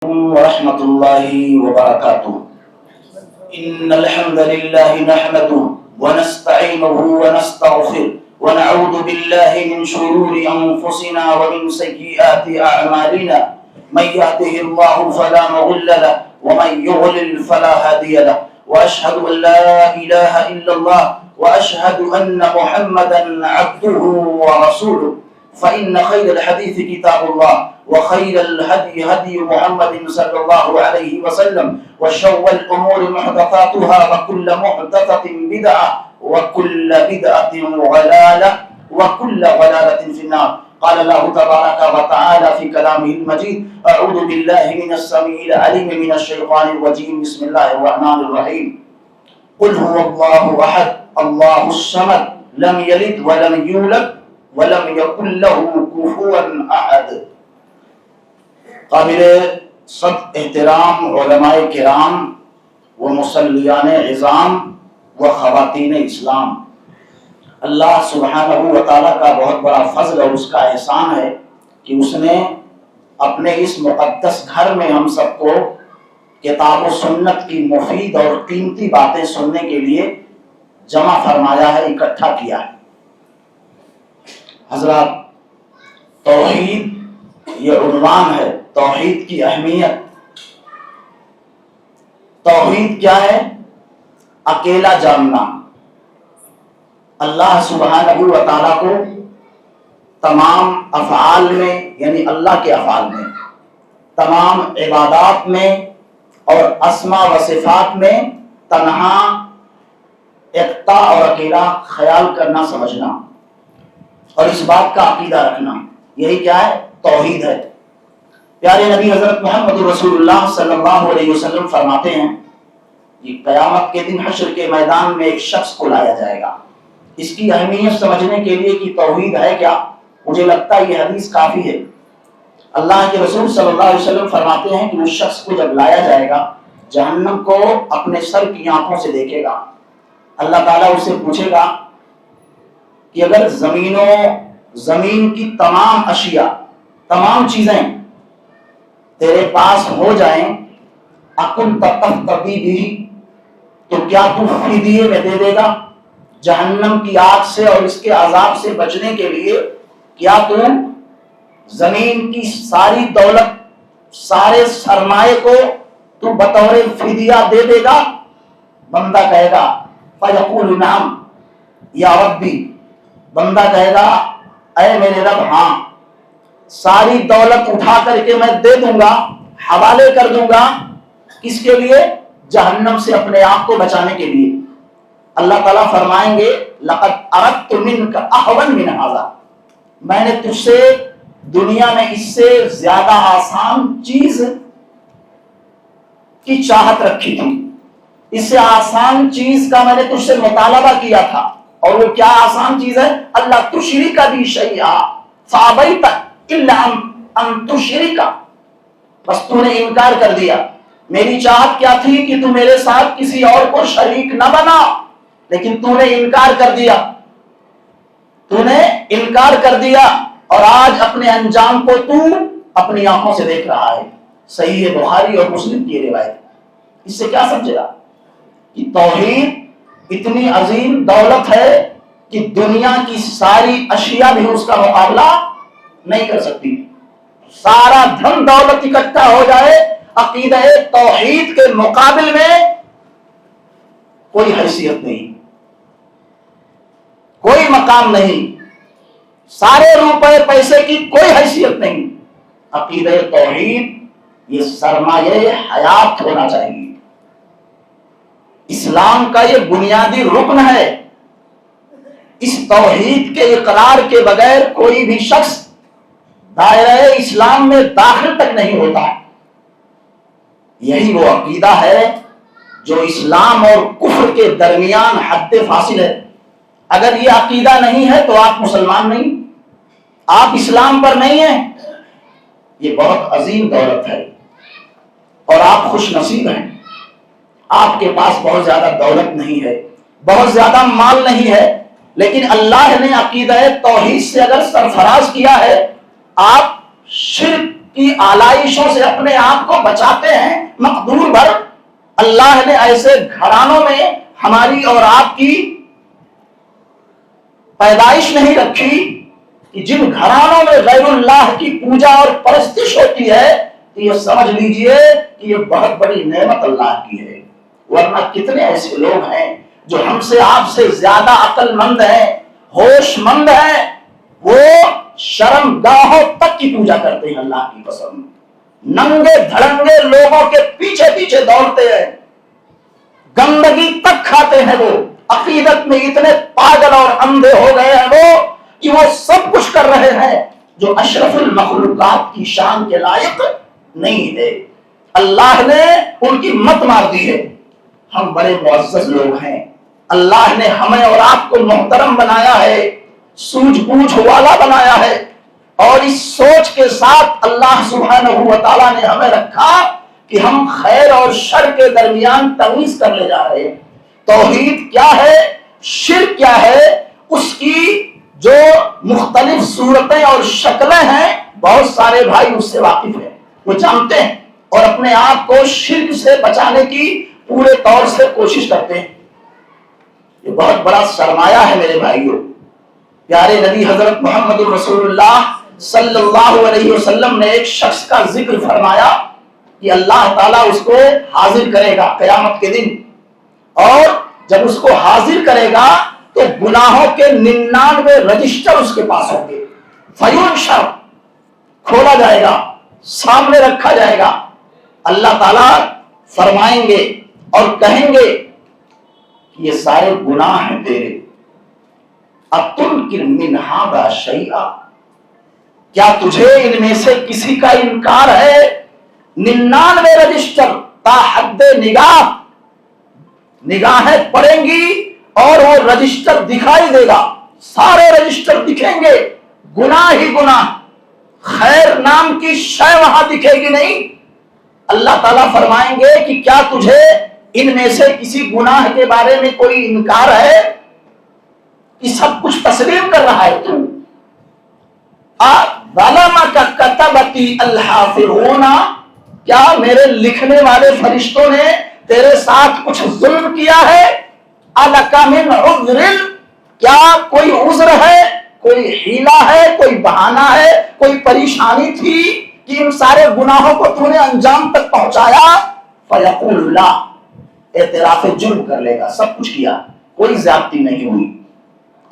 ورحمة الله وبركاته. إن الحمد لله نحمده ونستعينه ونستغفره ونعوذ بالله من شرور أنفسنا ومن سيئات أعمالنا. من يهده الله فلا مضل له ومن يضلل فلا هادي له. وأشهد أن لا إله إلا الله وأشهد أن محمدا عبده ورسوله. فإن خير الحديث كتاب الله وخير الهدي هدي محمد صلى الله عليه وسلم وشر الأمور محدثاتها وكل محدثة بدعة وكل بدعة ضلالة وكل ضلالة في النار. قال الله تبارك وتعالى في كلامه المجيد: أعوذ بالله من السميع العليم من الشيطان الرجيم. بسم الله الرحمن الرحيم. قل هو الله أحد الله الصمد لم يلد ولم يولد ولم يكن له كفوا أحد. قابل صد احترام علماء کرام و مصلیان عظام و خواتین اسلام، اللہ سبحانہ و تعالیٰ کا بہت بڑا فضل اور اس کا احسان ہے کہ اس نے اپنے اس مقدس گھر میں ہم سب کو کتاب و سنت کی مفید اور قیمتی باتیں سننے کے لیے جمع فرمایا ہے، اکٹھا کیا ہے. حضرات، توحید یہ عنوان ہے، توحید کی اہمیت. توحید کیا ہے؟ اکیلا جاننا، اللہ سبحانہ و تعالیٰ کو تمام افعال میں، یعنی اللہ کے افعال میں، تمام عبادات میں اور اسماء و صفات میں تنہا، یکتا اور اکیلا خیال کرنا، سمجھنا اور اس بات کا عقیدہ رکھنا. یہی کیا ہے؟ توحید ہے. پیارے نبی حضرت محمد رسول اللہ صلی اللہ علیہ وسلم فرماتے ہیں کہ قیامت کے دن حشر کے میدان میں ایک شخص کو لایا جائے گا. اس کی اہمیت سمجھنے کے لیے کہ توحید ہے کیا، مجھے لگتا ہے یہ حدیث کافی ہے. اللہ کے رسول صلی اللہ علیہ وسلم فرماتے ہیں کہ اس شخص کو جب لایا جائے گا، جہنم کو اپنے سر کی آنکھوں سے دیکھے گا. اللہ تعالیٰ اسے پوچھے گا کہ اگر زمین کی تمام اشیاء، تمام چیزیں تیرے پاس ہو جائیں، اکن تقتدی بھی، تو کیا تو فدیے میں دے دے گا؟ جہنم کی آگ سے اور اس کے عذاب سے بچنے کے لیے کیا تو زمین کی ساری دولت، سارے سرمایے کو تو بطور فدیہ دے دے گا؟ بندہ کہے گا فیقول نعم یا ربی، بندہ کہے گا اے میرے رب ہاں، ساری دولت اٹھا کر کے میں دے دوں گا، حوالے کر دوں گا. کس کے لیے؟ جہنم سے اپنے آپ کو بچانے کے لیے. اللہ تعالیٰ فرمائیں گے لقد اردت منک احون من ھذا، میں نے تجھ سے دنیا میں اس سے زیادہ آسان چیز کی چاہت رکھی تھی. اس سے آسان چیز کا میں نے تجھ سے مطالبہ کیا تھا. اور وہ کیا آسان چیز ہے؟ اللہ تشرک بی شیئا فابیت الا ان تشرک، بس تو نے انکار کر دیا. میری چاہت کیا تھی کہ تو میرے ساتھ کسی اور کو شریک نہ بنا، لیکن تو نے انکار کر دیا. تو نے انکار کر دیا اور آج اپنے انجام کو تو اپنی آنکھوں سے دیکھ رہا ہے. صحیح بخاری اور مسلم کی روایت. اس سے کیا سمجھے گا کہ توحید اتنی عظیم دولت ہے کہ دنیا کی ساری اشیاء بھی اس کا مقابلہ نہیں کر سکتی. سارا دھن دولت اکٹھا ہو جائے، عقیدہ توحید کے مقابل میں کوئی حیثیت نہیں، کوئی مقام نہیں، سارے روپے پیسے کی کوئی حیثیت نہیں. عقیدہ توحید یہ سرمایہ حیات ہونا چاہیے. اسلام کا یہ بنیادی رکن ہے. اس توحید کے اقرار کے بغیر کوئی بھی شخص دائرہ اسلام میں داخل تک نہیں ہوتا. یہی وہ عقیدہ ہے جو اسلام اور کفر کے درمیان حد فاصل ہے. اگر یہ عقیدہ نہیں ہے تو آپ مسلمان نہیں، آپ اسلام پر نہیں ہیں. یہ بہت عظیم دولت ہے اور آپ خوش نصیب ہیں. آپ کے پاس بہت زیادہ دولت نہیں ہے، بہت زیادہ مال نہیں ہے، لیکن اللہ نے عقیدہ توحید سے اگر سرفراز کیا ہے، آپ شرک کی آلائشوں سے اپنے آپ کو بچاتے ہیں مقدور بھر، اللہ نے ایسے گھرانوں میں ہماری اور آپ کی پیدائش نہیں رکھی کہ جن گھرانوں میں غیر اللہ کی پوجا اور پرستش ہوتی ہے تو یہ سمجھ لیجئے کہ یہ بہت بڑی نعمت اللہ کی ہے۔ ورنہ کتنے ایسے لوگ ہیں جو ہم سے آپ سے زیادہ عقل مند ہیں، ہوش مند ہیں، وہ شرم گاہوں تک کی پوجا کرتے ہیں اللہ کی قسم، ننگے دھڑنگے لوگوں کے پیچھے پیچھے دوڑتے ہیں، گندگی تک کھاتے ہیں، وہ عقیدت میں اتنے پاگل اور اندھے ہو گئے ہیں وہ کہ وہ سب کچھ کر رہے ہیں جو اشرف المخلوقات کی شان کے لائق نہیں ہے۔ اللہ نے ان کی مت مار دی ہے۔ ہم بڑے معزز لوگ ہیں، اللہ نے ہمیں اور آپ کو محترم بنایا ہے، سوجھ بوجھ والا بنایا ہے، اور اس سوچ کے ساتھ اللہ سبحانہ و تعالیٰ نے ہمیں رکھا کہ ہم خیر اور شر کے درمیان تمیز کر لے جا رہے ہیں۔ توحید کیا ہے، شرک کیا ہے، اس کی جو مختلف صورتیں اور شکلیں ہیں بہت سارے بھائی اس سے واقف ہیں، وہ جانتے ہیں اور اپنے آپ کو شرک سے بچانے کی پورے طور سے کوشش کرتے ہیں۔ یہ بہت بڑا سرمایہ ہے میرے بھائیوں۔ پیارے نبی حضرت محمد رسول اللہ صلی اللہ علیہ وسلم نے ایک شخص کا ذکر فرمایا کہ اللہ تعالیٰ اس کو حاضر کرے گا قیامت کے دن، اور جب اس کو حاضر کرے گا تو گناہوں کے 99 رجسٹر اس کے پاس ہوں گے، فینشر کھولا جائے گا، سامنے رکھا جائے گا، اللہ تعالیٰ فرمائیں گے اور کہیں گے کہ یہ سارے گناہ ہیں تیرے، اب تنکر من ھذا شیئا، کیا تجھے ان میں سے کسی کا انکار ہے؟ 99 رجسٹر تا حد نگاہیں پڑیں گی اور وہ رجسٹر دکھائی دے گا، سارے رجسٹر دکھیں گے، گناہ ہی گناہ، خیر نام کی شے وہاں دکھے گی نہیں۔ اللہ تعالیٰ فرمائیں گے کہ کیا تجھے ان میں سے کسی گناہ کے بارے میں کوئی انکار ہے کہ سب کچھ تسلیم کر رہا ہے تو ظلمک کتبتی الحافظون، کیا میرے لکھنے والے فرشتوں نے تیرے ساتھ کچھ ظلم کیا ہے؟ الک من عذر، کیا کوئی عذر ہے، کوئی حیلہ ہے، کوئی بہانہ ہے، کوئی پریشانی تھی کہ ان سارے گناہوں کو تو نے انجام تک پہنچایا؟ فیقول لا، اعتراف جرم کر لے گا، سب کچھ کیا، کوئی زیادتی نہیں ہوئی،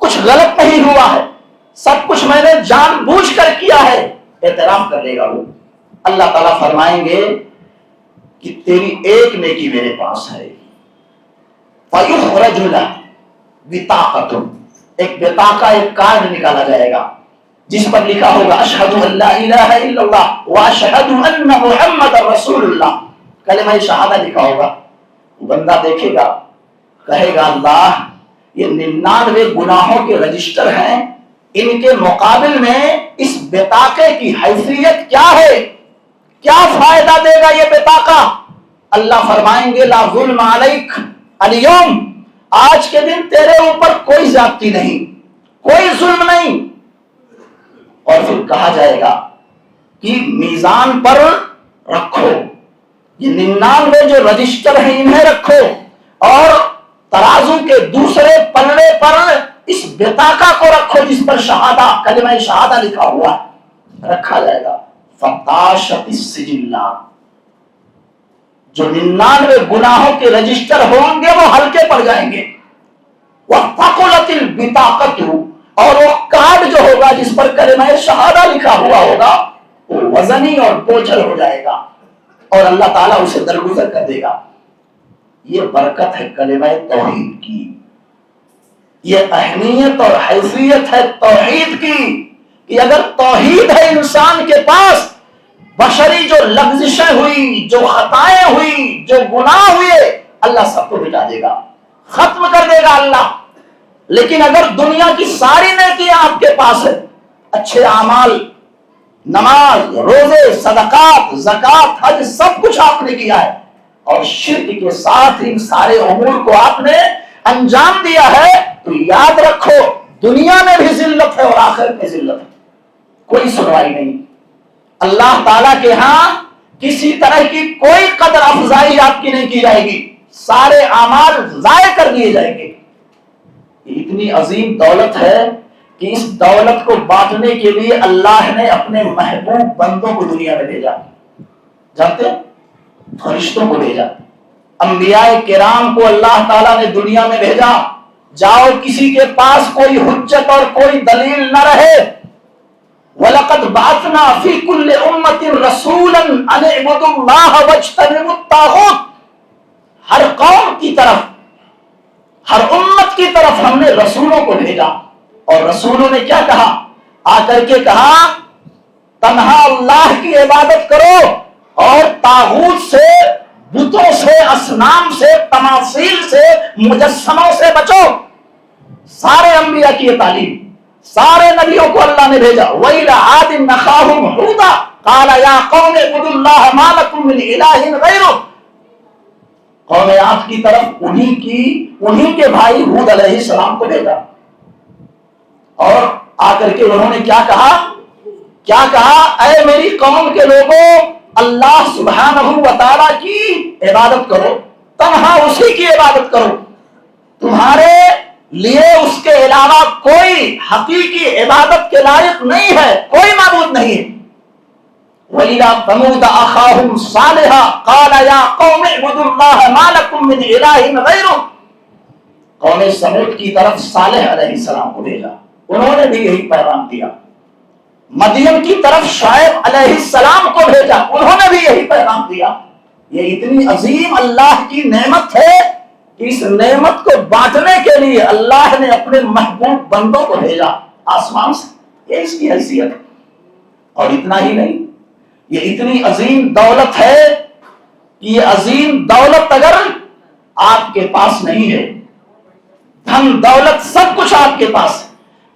کچھ غلط نہیں ہوا ہے، سب کچھ میں نے جان بوجھ کر کیا ہے، اعتراف کر لے گا وہ۔ اللہ تعالیٰ فرمائیں گے کہ تیری ایک نیکی میرے پاس ہے، فَيُخْرَجُ لَهُ بِطَاقَةٌ، ایک بطاقہ، ایک کارڈ نکالا جائے گا جس پر لکھا ہوگا اشہد ان لا الہ الا اللہ واشہد ان محمد رسول اللہ، کلمہ شہادہ لکھا ہوگا۔ بندہ دیکھے گا، کہے گا اللہ یہ 99 گناہوں کے رجسٹر ہیں، ان کے مقابل میں اس بطاقے کی حیثیت کیا ہے، کیا فائدہ دے گا یہ بطاقہ؟ اللہ فرمائیں گے لا ظلم علیک اليوم، آج کے دن تیرے اوپر کوئی زیادتی نہیں، کوئی ظلم نہیں۔ اور پھر کہا جائے گا کہ میزان پر رکھو، یہ 99 جو رجسٹر ہیں انہیں رکھو، اور ترازو کے دوسرے پلڑے پر اس بطاقہ کو رکھو جس پر شہادہ، کلمہ شہادہ لکھا ہوا ہے، رکھا جائے گا۔ فَطَاشَتِ السِّجِلَّاتُ، جو 99 گناہوں کے رجسٹر ہوں گے وہ ہلکے پڑ جائیں گے۔ وَثَقُلَتِ الْبِطَاقَةُ، اور وہ کارڈ جو ہوگا جس پر کلمہ شہادہ لکھا ہوا ہوگا وہ وزنی اور بوجھل ہو جائے گا، اور اللہ تعالیٰ اسے درگزر کر دے گا۔ یہ برکت ہے کلمہ توحید کی، یہ اہمیت اور حیثیت ہے توحید کی کہ اگر توحید ہے انسان کے پاس، بشری جو لغزشیں ہوئی، جو خطائیں ہوئی، جو گناہ ہوئے، اللہ سب کو مٹا دے گا، ختم کر دے گا اللہ۔ لیکن اگر دنیا کی ساری نیکیاں آپ کے پاس ہے، اچھے اعمال، نماز، روزے، صدقات، زکات، حج، سب کچھ آپ نے کیا ہے، اور شرک کے ساتھ ان سارے امور کو آپ نے انجام دیا ہے، تو یاد رکھو دنیا میں بھی ذلت ہے اور آخرت میں ذلت ہے، کوئی سنوائی نہیں، اللہ تعالیٰ کے ہاں کسی طرح کی کوئی قدر افزائی آپ کی نہیں کی جائے گی، سارے اعمال ضائع کر دیے جائیں گے۔ اتنی عظیم دولت ہے کہ اس دولت کو بانٹنے کے لیے اللہ نے اپنے محبوب بندوں کو دنیا میں بھیجا۔ جانتے ہیں؟ فرشتوں کو بھیجا، انبیاء کرام کو اللہ تعالیٰ نے دنیا میں بھیجا۔ جاؤ، کسی کے پاس کوئی حجت اور کوئی دلیل نہ رہے۔ وَلَقَدْ بَعَثْنَا فِي كُلِّ أُمَّةٍ رَسُولًا أَنِ اعْبُدُوا اللَّهَ وَاجْتَنِبُوا الطَّاغُوتَ، ہر قوم کی طرف، ہر امت کی طرف ہم نے رسولوں کو بھیجا، اور رسولوں نے کیا کہا؟ آ کر کے کہا تنہا اللہ کی عبادت کرو اور طاغوت سے، بتوں سے، اصنام سے، تماثیل سے، مجسموں سے بچو۔ سارے انبیاء کی یہ تعلیم، سارے نبیوں کو اللہ نے بھیجا۔ وَإِلَىٰ عَادٍ أَخَاهُمْ هُودًا قَالَ يَا قَوْمِ اعْبُدُوا اللَّهَ مَا لَكُم مِّنْ إِلَٰهٍ غَيْرُهُ، قوم عاد کی طرف انہی کے بھائی ہود علیہ السلام کو بھیجا، اور آ کر کے انہوں نے کیا کہا؟ کیا کہا؟ اے میری قوم کے لوگوں، اللہ سبحانہ و تعالیٰ کی عبادت کرو، تنہا اسی کی عبادت کرو، تمہارے لیے اس کے علاوہ کوئی حقیقی عبادت کے لائق نہیں ہے، کوئی معبود نہیں ہے۔ وَإِلَىٰ ثَمُودَ أَخَاهُمْ صَالِحًا قَالَ يَا قَوْمِ اعْبُدُوا اللَّهَ مَا لَكُم مِّنْ إِلَٰهٍ غَيْرُهُ، قوم سمود کی طرف صالح علیہ السلام کو بھیجا، انہوں نے بھی یہی پیغام دیا۔ مدین کی طرف شعیب علیہ السلام کو بھیجا، انہوں نے بھی یہی پیغام دیا۔ یہ اتنی عظیم اللہ کی نعمت ہے کہ اس نعمت کو بانٹنے کے لیے اللہ نے اپنے محبوب بندوں کو بھیجا آسمان سے، یہ اس کی حیثیت ہے۔ اور اتنا ہی نہیں، یہ اتنی عظیم دولت ہے کہ یہ عظیم دولت اگر آپ کے پاس نہیں ہے، دھن دولت سب کچھ آپ کے پاس ہے،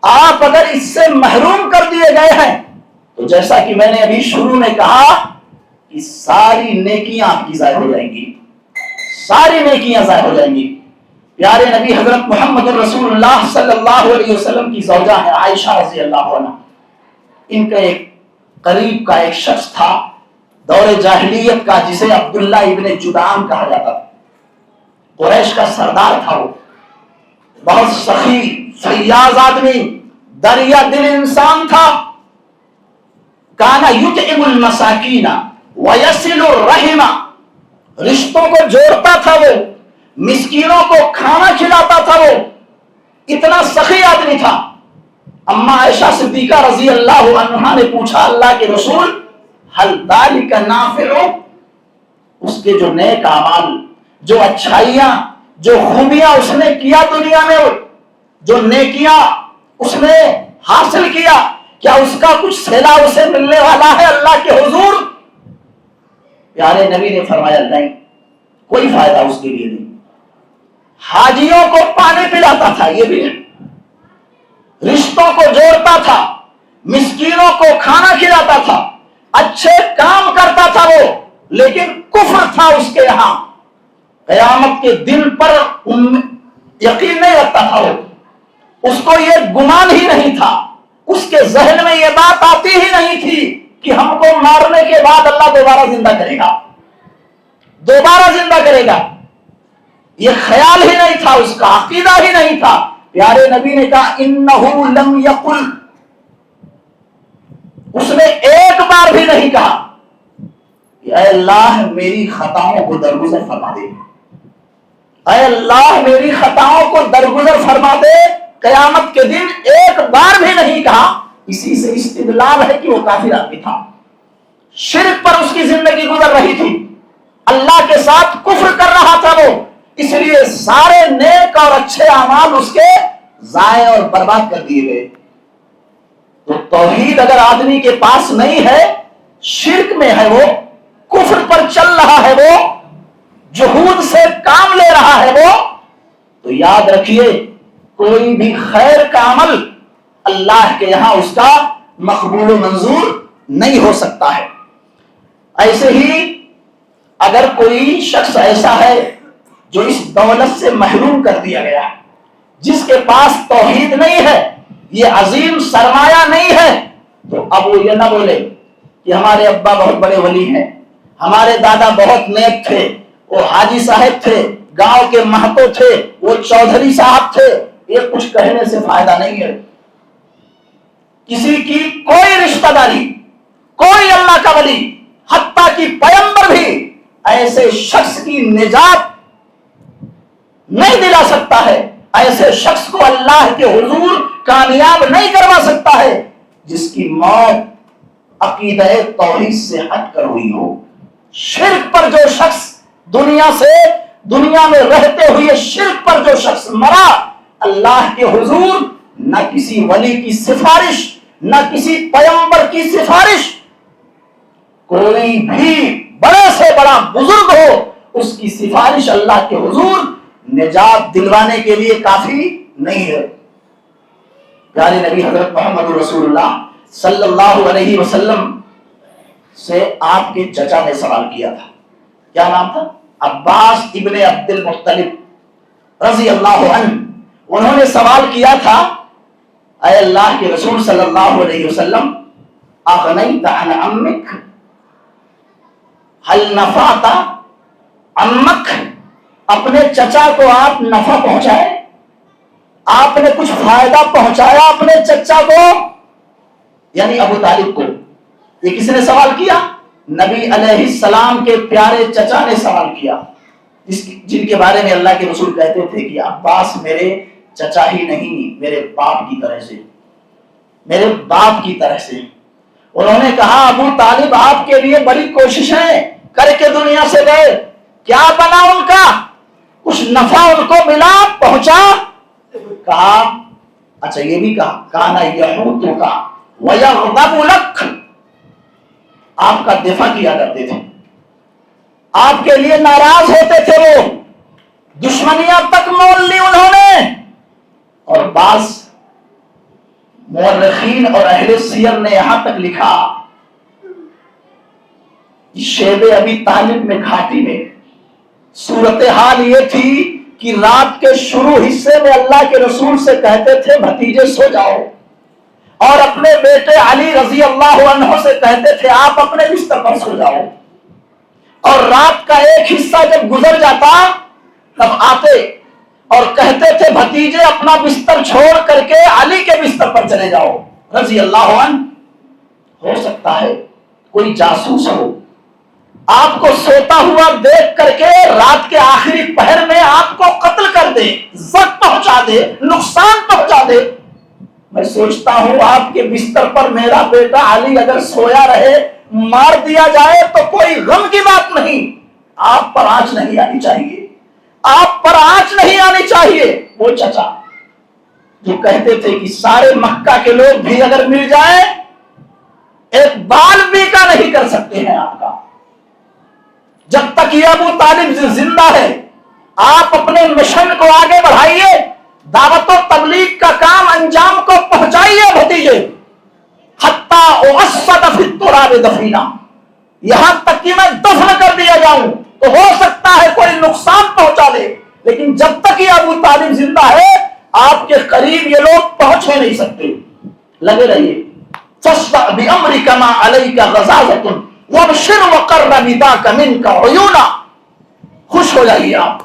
آپ اگر اس سے محروم کر دیے گئے ہیں تو جیسا کہ میں نے ابھی شروع میں کہا کہ ساری نیکیاں آپ کی ضائع ہو جائیں گی، ساری نیکیاں ضائع ہو جائیں گی۔ پیارے نبی حضرت محمد رسول اللہ صلی اللہ علیہ وسلم کی زوجہ ہے عائشہ رضی اللہ عنہ، ان کا ایک قریب کا ایک شخص تھا دور جاہلیت کا، جسے عبداللہ ابن جدعان کہا جاتا تھا، قریش کا سردار تھا، وہ بہت سخی فیاض آدمی، دریا دل انسان تھا۔ کانا یطعم المساکین ویصل الرحم، رشتوں کو جوڑتا تھا، وہ مسکینوں کو کھانا کھلاتا تھا، وہ اتنا سخی آدمی تھا۔ اما عائشہ صدیقہ رضی اللہ عنہا نے پوچھا اللہ کے رسول ہل ذالک نافع، اس کے جو نیک اعمال، جو اچھائیاں، جو خوبیاں اس نے کیا دنیا میں، جو نیکیاں اس نے حاصل کیا، کیا اس کا کچھ صلہ اسے ملنے والا ہے اللہ کے حضور؟ پیارے نبی نے فرمایا نہیں، کوئی فائدہ اس کے لیے نہیں۔ حاجیوں کو پانی پلاتا تھا، یہ بھی نہیں، رشتوں کو جوڑتا تھا، مسکینوں کو کھانا کھلاتا تھا، اچھے کام کرتا تھا وہ، لیکن کفر تھا اس کے یہاں، قیامت کے دن پر یقین نہیں رکھتا تھا وہ، اس کو یہ گمان ہی نہیں تھا، اس کے ذہن میں یہ بات آتی ہی نہیں تھی کہ ہم کو مارنے کے بعد اللہ دوبارہ زندہ کرے گا، دوبارہ زندہ کرے گا، یہ خیال ہی نہیں تھا، اس کا عقیدہ ہی نہیں تھا۔ پیارے نبی نے کہا انہو لم یقل، اس نے ایک بار بھی نہیں کہا کہ اے اللہ میری خطاؤں کو درگزر فرما دے، اے اللہ میری خطاؤں کو درگزر فرما دے، قیامت کے دن ایک بار بھی نہیں کہا۔ اسی سے استدلال ہے کہ وہ کافر آدمی تھا، شرک پر اس کی زندگی گزر رہی تھی، اللہ کے ساتھ کفر کر رہا تھا وہ، اس لیے سارے نیک اور اچھے اعمال اس کے ضائع اور برباد کر دیے گئے۔ تو توحید اگر آدمی کے پاس نہیں ہے، شرک میں ہے وہ، کفر پر چل رہا ہے وہ، جہود سے کام لے رہا ہے وہ، تو یاد رکھیے کوئی بھی خیر کا عمل اللہ کے یہاں اس کا مقبول و منظور نہیں ہو سکتا ہے۔ ایسے ہی اگر کوئی شخص ایسا ہے جو اس دولت سے محروم کر دیا گیا ہے، جس کے پاس توحید نہیں ہے، یہ عظیم سرمایہ نہیں ہے، تو اب وہ یہ نہ بولے کہ ہمارے ابا بہت بڑے ولی ہیں، ہمارے دادا بہت نیک تھے، وہ حاجی صاحب تھے، گاؤں کے مہتو تھے، وہ چودھری صاحب تھے، یہ کچھ کہنے سے فائدہ نہیں ہے۔ کسی کی کوئی رشتہ داری، کوئی اللہ کا ولی، حتیٰ کہ پیغمبر بھی ایسے شخص کی نجات نہیں دلا سکتا ہے، ایسے شخص کو اللہ کے حضور کامیاب نہیں کروا سکتا ہے جس کی موت عقیدہ توحید سے ہٹ کر ہوئی ہو۔ شرک پر جو شخص دنیا میں رہتے ہوئے شرک پر جو شخص مرا، اللہ کے حضور نہ کسی ولی کی سفارش، نہ کسی پیغمبر کی سفارش، کوئی بھی بڑے سے بڑا بزرگ ہو، اس کی سفارش اللہ کے حضور نجات دلوانے کے لیے کافی نہیں ہے۔ پیارے نبی حضرت محمد رسول اللہ صلی اللہ علیہ وسلم سے آپ کے چچا نے سوال کیا تھا، کیا نام تھا؟ عباس ابن عبد المطلب رضی اللہ عنہ۔ انہوں نے سوال کیا تھا، اے اللہ کے رسول صلی اللہ علیہ وسلم، اغنیت عن عمک، هل نفعت عمک، اپنے چچا کو آپ نفع پہنچائے، آپ نے کچھ فائدہ پہنچایا اپنے چچا کو، یعنی ابو طالب کو۔ یہ کس نے سوال کیا؟ نبی علیہ السلام کے پیارے چچا نے سوال کیا، جن کے بارے میں اللہ کے رسول کہتے تھے کہ عباس میرے چچا ہی نہیں، میرے باپ کی طرح سے، میرے باپ کی طرح سے۔ انہوں نے کہا ابو طالب آپ کے لیے بڑی کوششیں کر کے دنیا سے گئے، کیا بنا ان کا؟ کچھ نفع ان کو ملا، پہنچا؟ کہا اچھا یہ بھی کہا کانا یحوتک ویغضب لک، آپ کا دفاع کیا کرتے تھے، آپ کے لیے ناراض ہوتے تھے، وہ دشمنیاں تک مول لی انہوں نے۔ اور بعض مورخین اور اہل سیر نے یہاں تک لکھا، شیب ابی طالب میں گھاٹی میں صورتحال یہ تھی کہ رات کے شروع حصے میں اللہ کے رسول سے کہتے تھے بھتیجے سو جاؤ، اور اپنے بیٹے علی رضی اللہ عنہ سے کہتے تھے آپ اپنے بستر پر سو جاؤ، اور رات کا ایک حصہ جب گزر جاتا تب آتے اور کہتے تھے بھتیجے اپنا بستر چھوڑ کر کے علی کے بستر پر چلے جاؤ رضی اللہ عنہ۔ ہو سکتا ہے کوئی جاسوس ہو، آپ کو سوتا ہوا دیکھ کر کے رات کے آخری پہر میں آپ کو قتل کر دے، زخم پہنچا دے، نقصان پہنچا دے۔ میں سوچتا ہوں آپ کے بستر پر میرا بیٹا علی اگر سویا رہے، مار دیا جائے تو کوئی غم کی بات نہیں، آپ پر آنچ نہیں آنی چاہیے، آپ پر آنچ نہیں آنی چاہیے۔ وہ چچا جو کہتے تھے کہ سارے مکہ کے لوگ بھی اگر مل جائیں ایک بال بھی کا نہیں کر سکتے ہیں آپ کا، جب تک یہ ابو طالب زندہ ہے آپ اپنے مشن کو آگے بڑھائیے، دعوت و تبلیغ کا کام انجام کو پہنچائیے بھتیجے، حتیٰ اؤصد فی التراب دفینا، یہاں تک کہ میں دفن کر دیا جاؤں تو ہو سکتا ہے کوئی نقصان پہنچا دے، لیکن جب تک یہ ابو طالب زندہ ہے آپ کے قریب یہ لوگ پہنچ ہی نہیں سکتے۔ لگے رہیے، فاصدع بأمرک ما علیک غضاضۃ وابشر وقر بداک منک عیونا، خوش ہو جائیے آپ،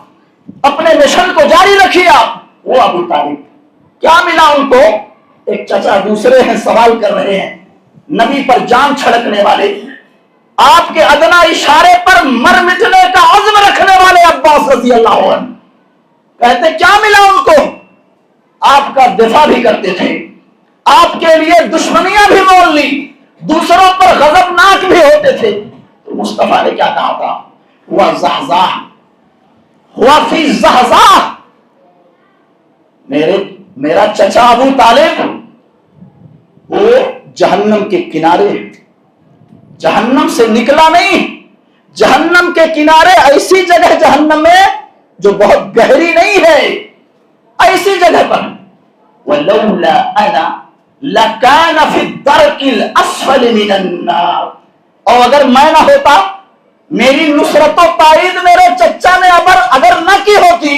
اپنے مشن کو جاری رکھیے آپ۔ وہ ابو طالب کیا ملا ان کو؟ ایک چچا دوسرے ہیں سوال کر رہے ہیں، نبی پر جان چھڑکنے والے، آپ کے ادنا اشارے پر مر مٹنے کا عزم رکھنے والے عباس رضی اللہ عنہ کہتے کیا ملا ان کو؟ آپ کا دفاع بھی کرتے تھے، آپ کے لیے دشمنیاں بھی مول لی، دوسروں پر غضبناک بھی ہوتے تھے۔ تو مصطفیٰ نے کیا کہا تھا؟ ہوا زحزاح، ہوا فی زحزاح، میرا چچا ابو طالب وہ جہنم کے کنارے، جہنم سے نکلا نہیں، جہنم کے کنارے، ایسی جگہ جہنم میں جو بہت گہری نہیں ہے، ایسی جگہ پر، وَلَوْلَا أَنَا لَكَانَ فِي الدَّرْكِ الْأَسْفَلِ مِنَ النَّارِ، اور اگر میں نہ ہوتا، میری نصرت و تائید میرے چچا نے اگر نہ کی ہوتی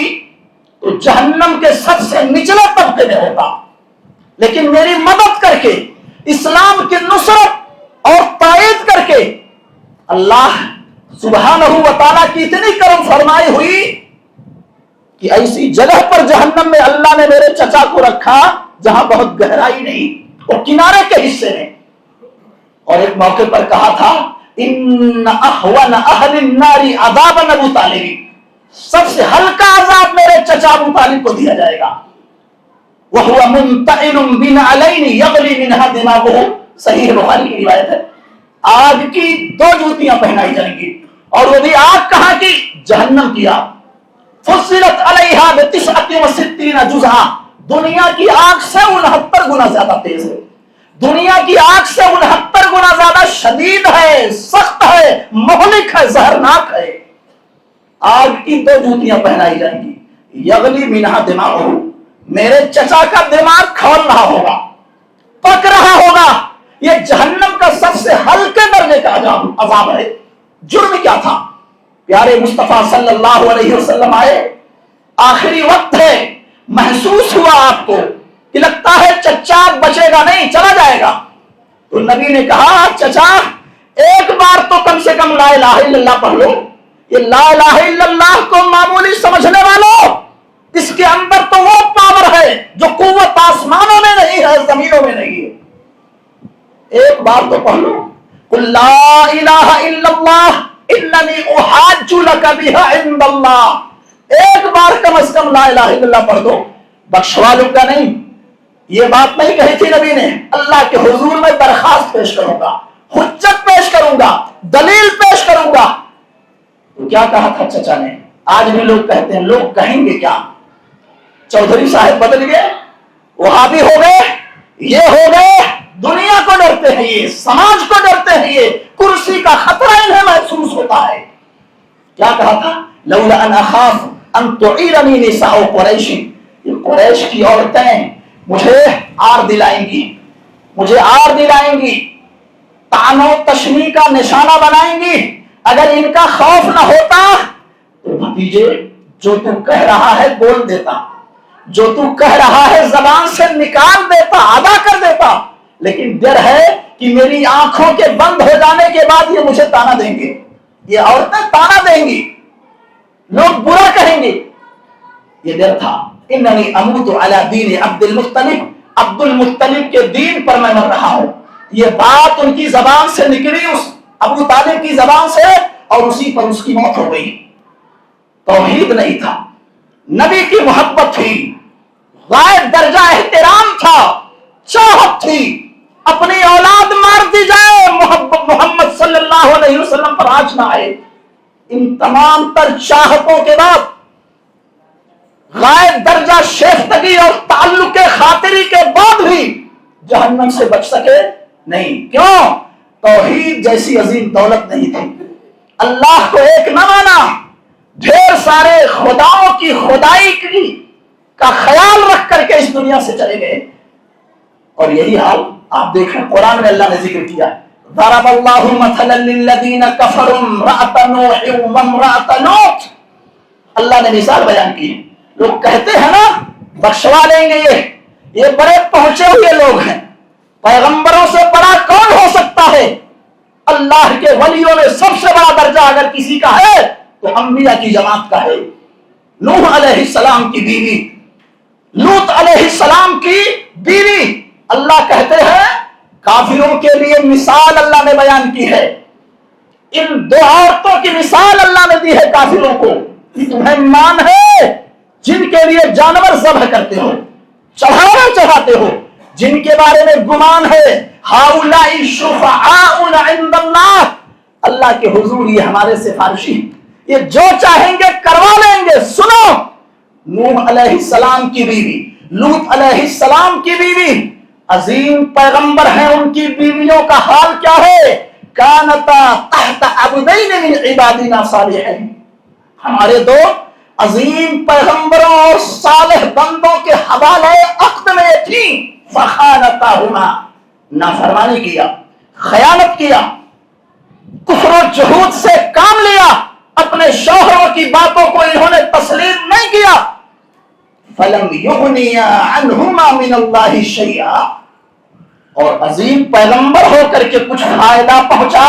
تو جہنم کے سب سے نچلے طبقے میں ہوتا، لیکن میری مدد کر کے، اسلام کی نصرت اور تائید کر اللہ سبحانہ و تعالیٰ کی اتنی کرم فرمائی ہوئی کہ ایسی جگہ پر جہنم میں اللہ نے میرے چچا کو رکھا جہاں بہت گہرائی نہیں اور کنارے کے حصے میں. اور ایک موقع پر کہا تھا ان احون اہل النار عذابا ابو طالب، سب سے ہلکا عذاب میرے چچا ابو طالب کو دیا جائے گا. وهو منتعل بنعلین یغلی منها دماغه، صحیح بخاری کی روایت ہے. آگ کی 2 جوتیاں پہنائی جائیں گی، اور وہ بھی آگ کہاں کی؟ جہنم کی آگ. فصلت علیہا ب69 جزءا، دنیا کی آگ سے 69 گنا زیادہ تیز ہے، دنیا کی آگ سے 69 گنا زیادہ شدید ہے، سخت ہے، مہلک ہے، زہرناک ہے. آگ کی 2 جوتیاں پہنائی جائیں گی. یغلی منها دماغه، میرے چچا کا دماغ کھول رہا ہوگا، پک رہا ہوگا. یہ جہنم کا سب سے ہلکے درجے کا عذاب ہے. جرم کیا تھا؟ پیارے مصطفیٰ صلی اللہ علیہ وسلم آئے، آخری وقت ہے، محسوس ہوا آپ کو کہ لگتا ہے چچا بچے گا نہیں، چلا جائے گا. تو نبی نے کہا چچا ایک بار تو کم سے کم لا الہ الا اللہ پڑھ لو. یہ لا الہ الا اللہ کو معمولی سمجھنے والوں، اس کے اندر تو وہ پاور ہے جو قوت آسمانوں میں نہیں ہے، زمینوں میں نہیں ہے. ایک بار تو پڑھ لو، قل لا الہ الا اللہ اننی احاج لک بہا عند اللہ. ایک بار کم از کم لا الہ الا اللہ پڑھ دو. بخشوا لوں گا نہیں، یہ بات نہیں کہی تھی نبی نے. اللہ کے حضور میں درخواست پیش کروں گا، حجت پیش کروں گا، دلیل پیش کروں گا. تو کیا کہا تھا چچا نے؟ آج بھی لوگ کہتے ہیں، لوگ کہیں گے کیا؟ چودھری صاحب بدل گئے، وہابی ہو گئے، یہ ہو گئے. دنیا کو ڈرتے ہیں، یہ سماج کو ڈرتے ہیں، یہ کرسی کا خطرہ انہیں محسوس ہوتا ہے. کیا کہا تھا؟ لولا ان اخاف ان تعیرنی نساء قریش، یہ قریش کی عورتیں مجھے آر دلائیں گی، مجھے آر دلائیں گی، طعن و تشنیع کا نشانہ بنائیں گی. اگر ان کا خوف نہ ہوتا تو بھتیجے جو تو کہہ رہا ہے بول دیتا، جو تو کہہ رہا ہے زبان سے نکال دیتا، ادا کر دیتا. لیکن ڈر ہے کہ میری آنکھوں کے بند ہو جانے کے بعد یہ مجھے تانا دیں گے، یہ عورتیں تانا دیں گی، لوگ برا کہیں گے. یہ ڈر تھا. اننی اموت علی دین عبد المطلب، عبد المطلب کے دین پر میں مر رہا ہوں. یہ بات ان کی زبان سے نکلی، اس ابو طالب کی زبان سے، اور اسی پر اس کی موت ہو گئی. توحید نہیں تھا، نبی کی محبت تھی، غائب درجہ احترام تھا، چاہت تھی. اپنی اولاد مار دی جائے، محمد صلی اللہ علیہ وسلم پر آج نہ آئے. ان تمام تر چاہتوں کے بعد غائب درجہ شیفتگی اور تعلق خاطری کے بعد بھی جہنم سے بچ سکے نہیں. کیوں؟ توحید جیسی عظیم دولت نہیں تھی. اللہ کو ایک نہ مانا، ڈھیر سارے خداؤں کی خدائی کی کا خیال رکھ کر کے اس دنیا سے چلے گئے. اور یہی حال آپ دیکھیں قرآن میں اللہ نے ذکر کیا. ضرب اللہ مثلا للذین کفروا امرأۃ نوح وامرأۃ لوط. اللہ نے مثال بیان کی. لوگ کہتے ہیں نا بخشوا لیں گے، یہ بڑے پہنچے ہوئے لوگ ہیں، پیغمبروں سے بڑا کون ہو سکتا ہے؟ اللہ کے ولیوں میں سب سے بڑا درجہ اگر کسی کا ہے تو انبیاء کی جماعت کا ہے. نوح علیہ السلام کی بیوی، لوط علیہ السلام کی بیوی. اللہ کہتے ہیں کافروں کے لیے مثال اللہ نے بیان کی ہے. ان 2 عورتوں کی مثال اللہ نے دی ہے کافروں کو کہ تمہیں مان ہے جن کے لیے جانور ذبح کرتے ہو، چڑھاوا چڑھاتے ہو، جن کے بارے میں گمان ہے ہؤلاء شفعاؤنا عند اللہ، اللہ کے حضور یہ ہمارے سفارشی، یہ جو چاہیں گے کروا لیں گے. سنو، نوح علیہ السلام کی بیوی، لوط علیہ السلام کی بیوی، عظیم پیغمبر ہیں، ان کی بیویوں کا حال کیا ہے؟ کانتا تحت عبدین من عبادنا صالحین. ہمارے 2 عظیم پیغمبروں اور صالح بندوں کے حوالے عقد میں تھی. فخانتاہما، نافرمانی کیا، خیانت کیا، کفر و جحود سے کام لیا، اپنے شوہروں کی باتوں کو انہوں نے تسلیم نہیں کیا. فلم یغنیا عنہما من اللہ شیئا، اور عظیم پیغمبر ہو کر کے کچھ فائدہ پہنچا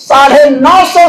950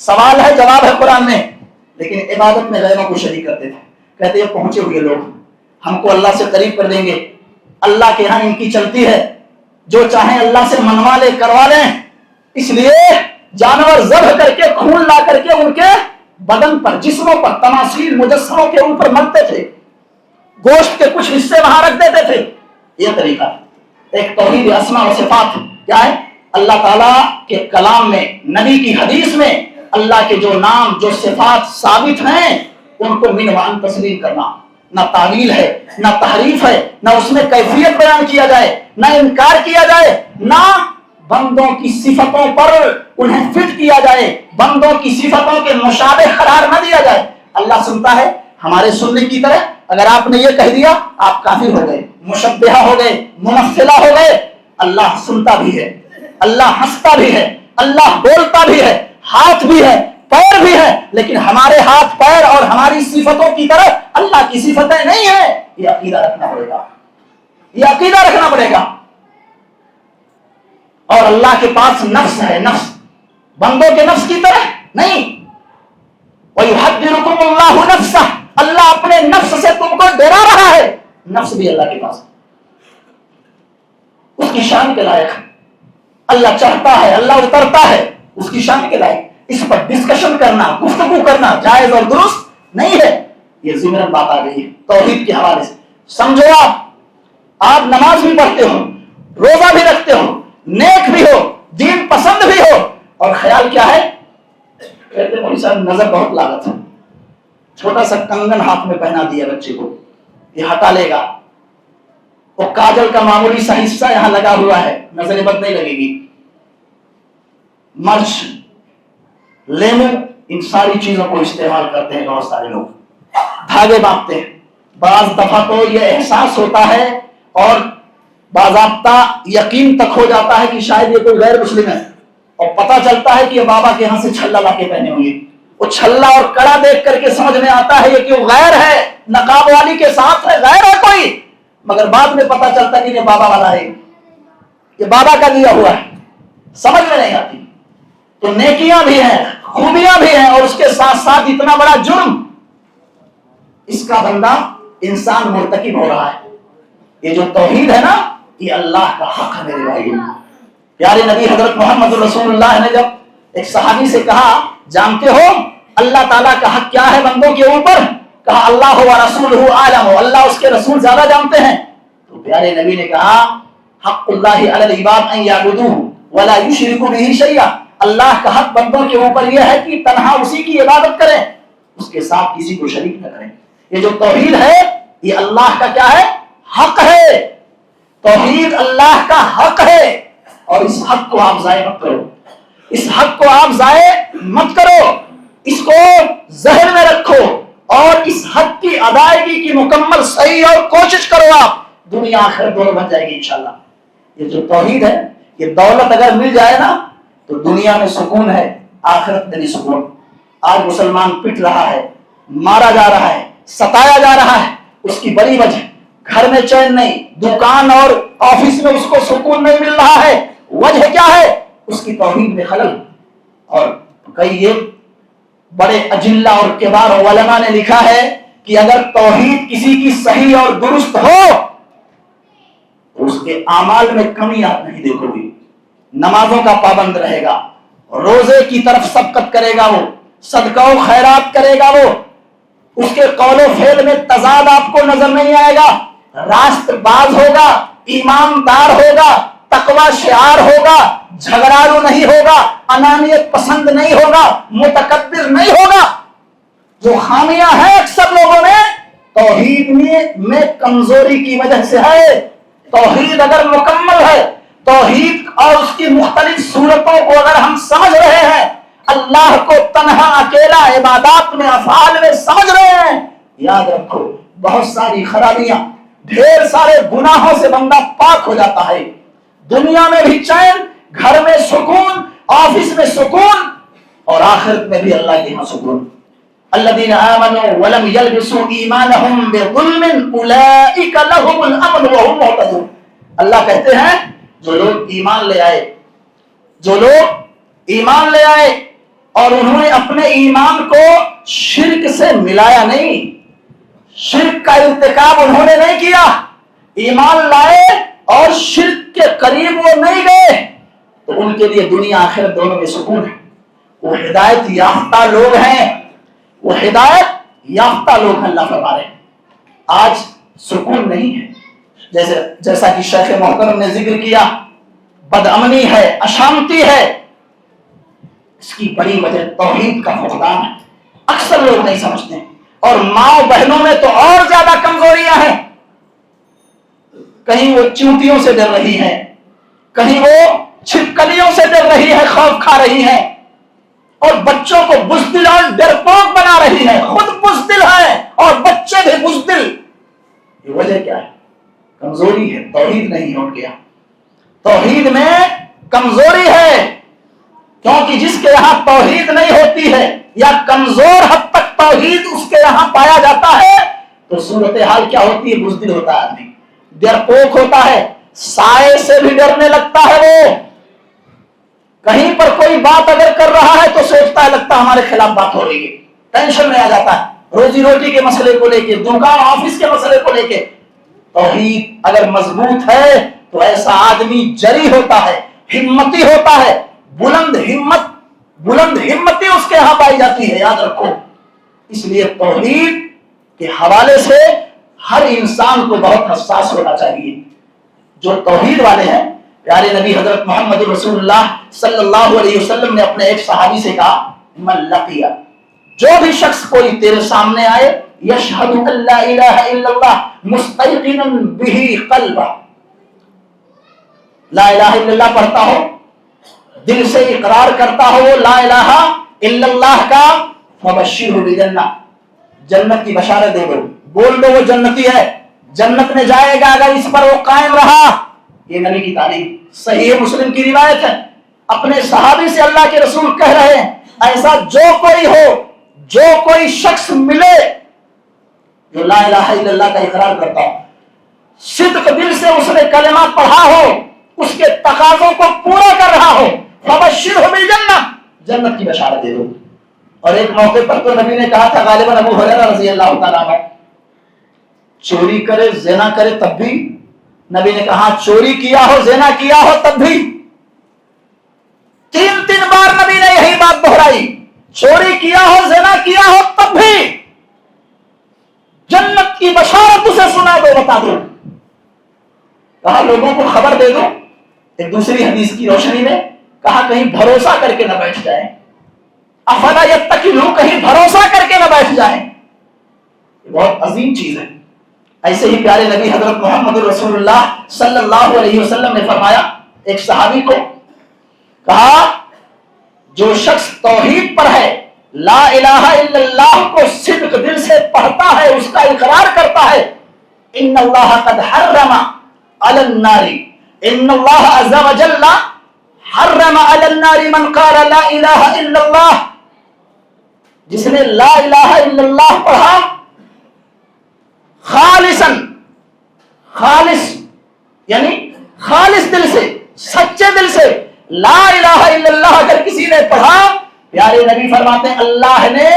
سوال ہے جواب ہے قرآن میں، لیکن عبادت میں غیروں کو شریک کرتے تھے. کہتے یہ پہنچے ہوئے لوگ ہم کو اللہ سے قریب کر دیں گے، اللہ کے یہاں ان کی چلتی ہے، جو چاہیں اللہ سے منوا لے کروا لیں. اس لیے جانور ذبح کر کے خون لا کر کے ان کے بدن پر، جسموں پر، تماثیل مجسموں کے اوپر مرتے تھے، گوشت کے کچھ حصے وہاں رکھ دیتے تھے. یہ طریقہ ایک توحید اسماء و صفات کیا ہے؟ اللہ تعالیٰ کے کلام میں، نبی کی حدیث میں اللہ کے جو نام، جو صفات ثابت ہیں ان کو من وعن تسلیم کرنا. نہ تعویل ہے، نہ تحریف ہے، نہ اس میں کیفیت بیان کیا جائے، نہ انکار کیا جائے، نہ بندوں کی صفتوں پر انہیں فٹ کیا جائے، بندوں کی صفتوں کے مشابہ قرار نہ دیا جائے. اللہ سنتا ہے ہمارے سننے کی طرح. اگر آپ نے یہ کہہ دیا آپ کافر ہو گئے، مشبہہ ہو گئے، ممثلہ ہو گئے. اللہ سنتا بھی ہے، اللہ ہنستا بھی ہے، اللہ بولتا بھی ہے، ہاتھ بھی ہے، پیر بھی ہے، لیکن ہمارے ہاتھ پیر اور ہماری صفتوں کی طرح اللہ کی صفتیں نہیں ہیں. یہ عقیدہ رکھنا پڑے گا، یہ عقیدہ رکھنا پڑے گا. اور اللہ کے پاس نفس ہے، نفس بندوں کے نفس کی طرح نہیں. وَيُحَذِّرُكُمُ اللَّهُ نَفْسَهُ، اللہ اپنے نفس سے تم کو ڈرا رہا ہے. نفس بھی اللہ کے پاس اس کی شان کے لائق ہے. اللہ چڑھتا ہے، اللہ اترتا ہے، اس کی شان کے لائق. اس پر ڈسکشن کرنا، گفتگو کرنا جائز اور درست نہیں ہے. یہ ضمن بات آ گئی ہے توحید کے حوالے سے. سمجھو آپ نماز بھی پڑھتے ہو، روزہ بھی رکھتے ہو، نیک بھی ہو، دین پسند بھی ہو، اور خیال کیا ہے؟ کہتے ہیں صاحب نظر بہت لاگت ہے، چھوٹا سا کنگن ہاتھ میں پہنا دیا بچے کو، یہ ہٹا لے گا. وہ کاجل کا معمولی سا حصہ یہاں لگا ہوا ہے، نظر بد نہیں لگے گی. مرچ، لیمو، ان ساری چیزوں کو استعمال کرتے ہیں بہت سارے لوگ، دھاگے باندھتے ہیں. بعض دفعہ تو یہ احساس ہوتا ہے اور باضابطہ یقین تک ہو جاتا ہے کہ شاید یہ کوئی غیر مسلم ہے، اور پتہ چلتا ہے کہ یہ بابا کے یہاں سے چھلا لا کے پہنے ہوئے. وہ چھلا اور کڑا دیکھ کر کے سمجھ میں آتا ہے یہ کیوں غیر ہے، نقاب والی کے ساتھ ہے، غیر ہے کوئی. مگر بعد میں پتہ چلتا ہے کہ یہ بابا والا ہے، یہ بابا کا دیا ہوا ہے. سمجھ میں نہیں آتی. تو نیکیاں بھی ہیں، خوبیاں بھی ہیں، اور اس کے ساتھ ساتھ اتنا بڑا جرم اس کا بندہ انسان مرتکب ہو رہا ہے. یہ جو توحید ہے نا، یہ اللہ کا حق ہے میرے بھائی. پیارے نبی حضرت محمد رسول اللہ نے جب ایک صحابی سے کہا جانتے ہو اللہ تعالیٰ کا حق کیا ہے بندوں کے اوپر؟ کہا اللہ و رسولہ عالم، اللہ اس کے رسول زیادہ جانتے ہیں. تو پیارے نبی نے کہا حق اللہ علی العباد ان یعبدوہ ولا یشرکوا بہ شیئا، اللہ کا حق بندوں کے اوپر یہ ہے کہ تنہا اسی کی عبادت کریں، اس کے ساتھ کسی کو شریک نہ کریں. یہ جو توحید ہے یہ اللہ کا کیا ہے؟ حق ہے. توحید اللہ کا حق ہے، اور اس حق کو آپ ضائع مت کرو، اس حق کو آپ ضائع مت کرو، اس کو ذہن میں رکھو، اور اس حق کی ادائیگی کی مکمل صحیح اور کوشش کرو. آپ دنیا آخرت دونوں بن جائے گی انشاءاللہ. یہ جو توحید ہے، یہ دولت اگر مل جائے نا تو دنیا میں سکون ہے، آخرت میں نہیں سکون. آج مسلمان پٹ رہا ہے، مارا جا رہا ہے، ستایا جا رہا ہے. اس کی بڑی وجہ گھر میں چین نہیں، دکان اور آفس میں اس کو سکون نہیں مل رہا ہے. وجہ کیا ہے؟ اس کی توحید میں خلل. اور کئی یہ بڑے اجلہ اور کبار علماء نے لکھا ہے کہ اگر توحید کسی کی صحیح اور درست ہو تو اس کے اعمال میں کمی آپ نہیں دیکھو گی. نمازوں کا پابند رہے گا، روزے کی طرف سبقت کرے گا، وہ صدقہ و خیرات کرے گا، وہ اس کے قول و فعل میں تضاد آپ کو نظر نہیں آئے گا. راست باز ہوگا، ایماندار ہوگا، تقوی شعار ہوگا، جھگڑالو نہیں ہوگا، انانیت پسند نہیں ہوگا، متکبر نہیں ہوگا. جو خامیاں ہیں اکثر لوگوں میں توحید میں کمزوری کی وجہ سے ہے. توحید اگر مکمل ہے، توحید اور اس کی مختلف صورتوں کو اگر ہم سمجھ رہے ہیں، اللہ کو تنہا اکیلا عبادات میں افعال میں سمجھ رہے ہیں، یاد رکھو بہت ساری خرابیاں، ڈھیر سارے گناہوں سے بندہ پاک ہو جاتا ہے. دنیا میں بھی چین، گھر میں سکون، آفس میں سکون، اور آخرت میں بھی اللہ کے یہاں سکون. الذین آمنوا ولم یلبسوا ایمانہم بظلم اولئک لہم الامن وہم مہتدون. اللہ کہتے ہیں جو لوگ ایمان لے آئے، جو لوگ ایمان لے آئے اور انہوں نے اپنے ایمان کو شرک سے ملایا نہیں، شرک کا ارتکاب انہوں نے نہیں کیا، ایمان لائے اور شرک کے قریب وہ نہیں گئے، تو ان کے لیے دنیا آخرت دونوں میں سکون ہے۔ وہ ہدایت یافتہ لوگ ہیں، وہ ہدایت یافتہ لوگ ہیں۔ اللہ فرما رہے ہیں آج سکون نہیں ہے، جیسا کہ شیخ محترم نے ذکر کیا، بد امنی ہے، اشانتی ہے، اس کی بڑی وجہ توحید کا فقدان ہے، اکثر لوگ نہیں سمجھتے، اور ماں بہنوں میں تو اور زیادہ کمزوریاں ہیں، کہیں وہ چیونٹیوں سے ڈر رہی ہیں، کہیں وہ چھپکلیوں سے ڈر رہی ہے، خوف کھا رہی ہیں، اور بچوں کو بزدل اور ڈرپوک بنا رہی ہے، خود بزدل ہے اور بچے بھی بزدل۔ یہ وجہ کیا ہے؟ کمزوری ہے، توحید نہیں ہو گیا، توحید میں کمزوری ہے، کیونکہ جس کے یہاں توحید نہیں ہوتی ہے یا کمزور حد تک توحید اس کے یہاں پایا جاتا ہے تو صورتحال کیا ہوتی ہے؟ بزدل ہوتا ہے آدمی، ڈرپوک ہوتا ہے، سائے سے بھی ڈرنے لگتا ہے، وہ کہیں پر کوئی بات اگر کر رہا ہے تو سوچتا ہے لگتا ہے ہمارے خلاف بات ہو رہی ہے، ٹینشن میں آ جاتا ہے، روزی روٹی کے مسئلے کو لے کے، دکان آفس کے مسئلے کو لے کے۔ توحید اگر مضبوط ہے تو ایسا آدمی جری ہوتا ہے، ہمتی ہوتا ہے، بلند ہمتی اس کے یہاں پائی جاتی ہے، یاد رکھو۔ اس لیے توحید کے حوالے سے ہر انسان کو بہت حساس ہونا چاہیے۔ جو توحید والے ہیں، پیارے نبی حضرت محمد رسول اللہ صلی اللہ علیہ وسلم نے اپنے ایک صحابی سے کہا، من لقیہ، جو بھی شخص کوئی تیرے سامنے آئے، یشہد ان لا الہ الا اللہ مستیقنا بہ قلبہ، لا الہ الا اللہ پڑھتا ہو، دل سے اقرار کرتا ہو وہ لا الہ الا اللہ کا، فبشرہ بالجنہ، جنت کی بشارت دے دو، بول دو وہ جنتی ہے، جنت میں جائے گا اگر اس پر وہ قائم رہا۔ یہ نبی کی تعلیم، صحیح مسلم کی روایت ہے، اپنے صحابی سے اللہ کے رسول کہہ رہے ہیں ایسا جو کوئی ہو، جو کوئی شخص ملے جو لا الہ الا اللہ کا اقرار کرتا ہو، صدق دل سے اس نے کلمہ پڑھا ہو، اس کے تقاضوں کو پورا کر رہا ہو، فبشرہ بالجنہ، جنت کی بشارت دے دو۔ اور ایک موقع پر تو نبی نے کہا تھا، غالباً ابو ہریرہ رضی اللہ تعالیٰ عنہ، چوری کرے زنا کرے تب بھی، نبی نے کہا چوری کیا ہو زنا کیا ہو تب بھی، تین بار نبی نے یہی بات دہرائی، چوری کیا ہو زنا کیا ہو تب بھی جنت کی بشارت اسے سنا دو، بتا دو۔ کہا لوگوں کو خبر دے دو۔ ایک دوسری حدیث کی روشنی میں کہا کہیں بھروسہ کر کے نہ بیٹھ جائیں، افلا یتکلون، کہیں بھروسہ کر کے نہ بیٹھ جائیں، یہ بہت عظیم چیز ہے۔ ایسے ہی پیارے نبی حضرت محمد رسول اللہ صلی اللہ علیہ وسلم نے فرمایا ایک صحابی کو، کہا جو شخص توحید پر ہے، لا الہ الا اللہ کو صدق دل سے پڑھتا ہے، اس کا اقرار کرتا ہے، ان اللہ قد حرم علی النار، ان اللہ عز وجل حرم علی النار من قال لا الہ الا اللہ، جس نے لا الہ الا اللہ پڑھا خالصاً، خالص یعنی خالص دل سے، سچے دل سے لا الہ الا اللہ اگر کسی نے پڑھا، پیارے نبی فرماتے ہیں اللہ نے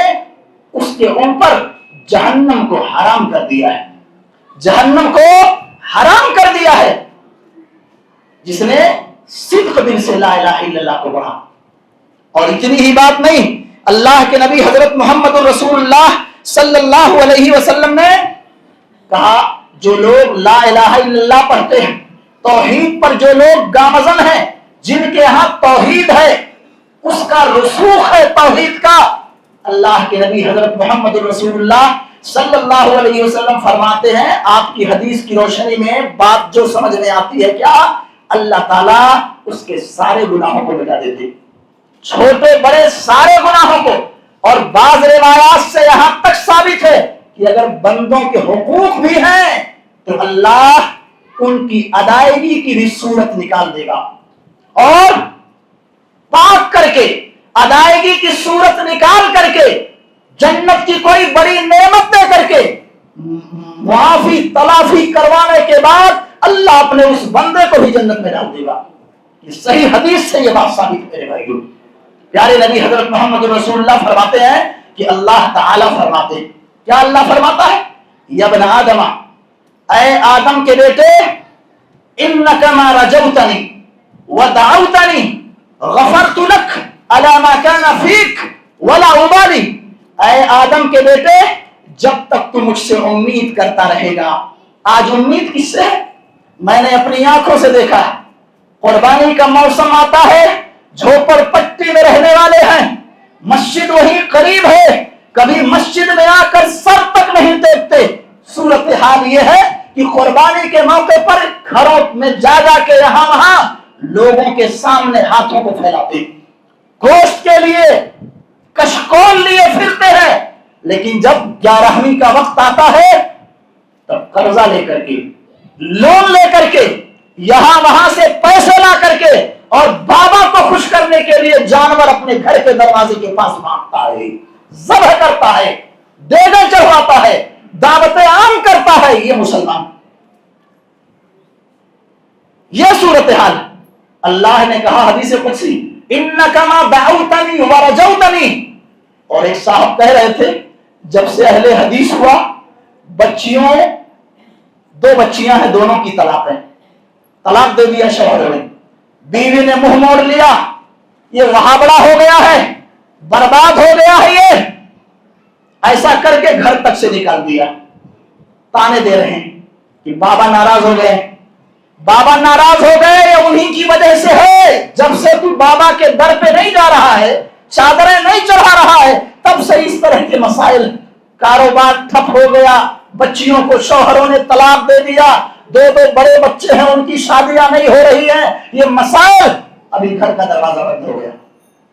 اس کے اوپر جہنم کو حرام کر دیا ہے، جہنم کو حرام کر دیا ہے، جس نے صدق دل سے لا الہ الا اللہ کو پڑھا۔ اور اتنی ہی بات نہیں، اللہ کے نبی حضرت محمد رسول اللہ صلی اللہ علیہ وسلم نے کہا جو لوگ لا الہ الا اللہ پڑھتے ہیں، توحید پر جو لوگ گامزن ہیں، جن کے ہاں توحید ہے، اس کا رسوخ ہے توحید کا، اللہ کے نبی حضرت محمد رسول اللہ صلی اللہ علیہ وسلم فرماتے ہیں، آپ کی حدیث کی روشنی میں بات جو سمجھ میں آتی ہے کیا، اللہ تعالیٰ اس کے سارے گناہوں کو مٹا دیتے، چھوٹے بڑے سارے گناہوں کو۔ اور بعض روایات سے یہاں تک ثابت ہے کہ اگر بندوں کے حقوق بھی ہیں تو اللہ ان کی ادائیگی کی بھی صورت نکال دے گا، اور پاک کر کے ادائیگی کی صورت نکال کر کے جنت کی کوئی بڑی نعمت دے کر کے معافی تلافی کروانے کے بعد اللہ اپنے اس بندے کو بھی جنت میں ڈال دے گا۔ یہ صحیح حدیث سے یہ بات ثابت میرے بھائیوں۔ پیارے نبی حضرت محمد رسول اللہ فرماتے ہیں کہ اللہ تعالیٰ فرماتے ہیں، کیا اللہ فرماتا ہے؟ یا ابن آدم، اے آدم کے بیٹے، انک ما رجوتنی ودعوتنی غفرت لک علی ما کان فیک ولا ابالی۔ اے آدم کے بیٹے، جب تک تو مجھ سے امید کرتا رہے گا۔ آج امید کس سے ہے؟ میں نے اپنی آنکھوں سے دیکھا ہے، قربانی کا موسم آتا ہے، جھوپڑ پٹی میں رہنے والے ہیں، مسجد وہی قریب ہے، کبھی مسجد میں آ کر سر تک نہیں دیکھتے۔ صورتحال یہ ہے کہ قربانی کے موقع پر گھروں میں جا جا کے یہاں وہاں لوگوں کے سامنے ہاتھوں کو پھیلاتے، گوشت کے لیے کشکول لیے پھرتے ہیں، لیکن جب 11ویں کا وقت آتا ہے تب قرضہ لے کر کے، لون لے کر کے، یہاں وہاں سے پیسے لا کر کے، اور بابا کو خوش کرنے کے لیے جانور اپنے گھر کے دروازے کے پاس مانگتا ہے، ذبح کرتا ہے، دیگر چڑھواتا ہے، دعوت عام کرتا ہے۔ یہ مسلمان، یہ صورتحال اللہ نے کہا حدیث قدسی، انک ما دعوتنی ورجوتنی۔ اور ایک صاحب کہہ رہے تھے جب سے اہل حدیث ہوا، بچیوں 2 بچیاں ہیں، دونوں کی طلاق ہے، طلاق دے دیا شوہر نے، بیوی نے منہ موڑ لیا، یہ وہاں بڑا ہو گیا ہے، برباد ہو گیا ہے، یہ ایسا کر کے گھر تک سے نکال دیا۔ تانے دے رہے ہیں کہ بابا ناراض ہو گئے، بابا ناراض ہو گئے، یہ انہی کی وجہ سے ہے، جب سے تو بابا کے در پہ نہیں جا رہا ہے، چادریں نہیں چڑھا رہا ہے، تب سے اس طرح کے مسائل، کاروبار ٹھپ ہو گیا، بچیوں کو شوہروں نے طلاق دے دیا، 2 بڑے بچے ہیں، ان کی شادیاں نہیں ہو رہی ہیں، یہ مسائل، ابھی گھر کا دروازہ بند ہو گیا۔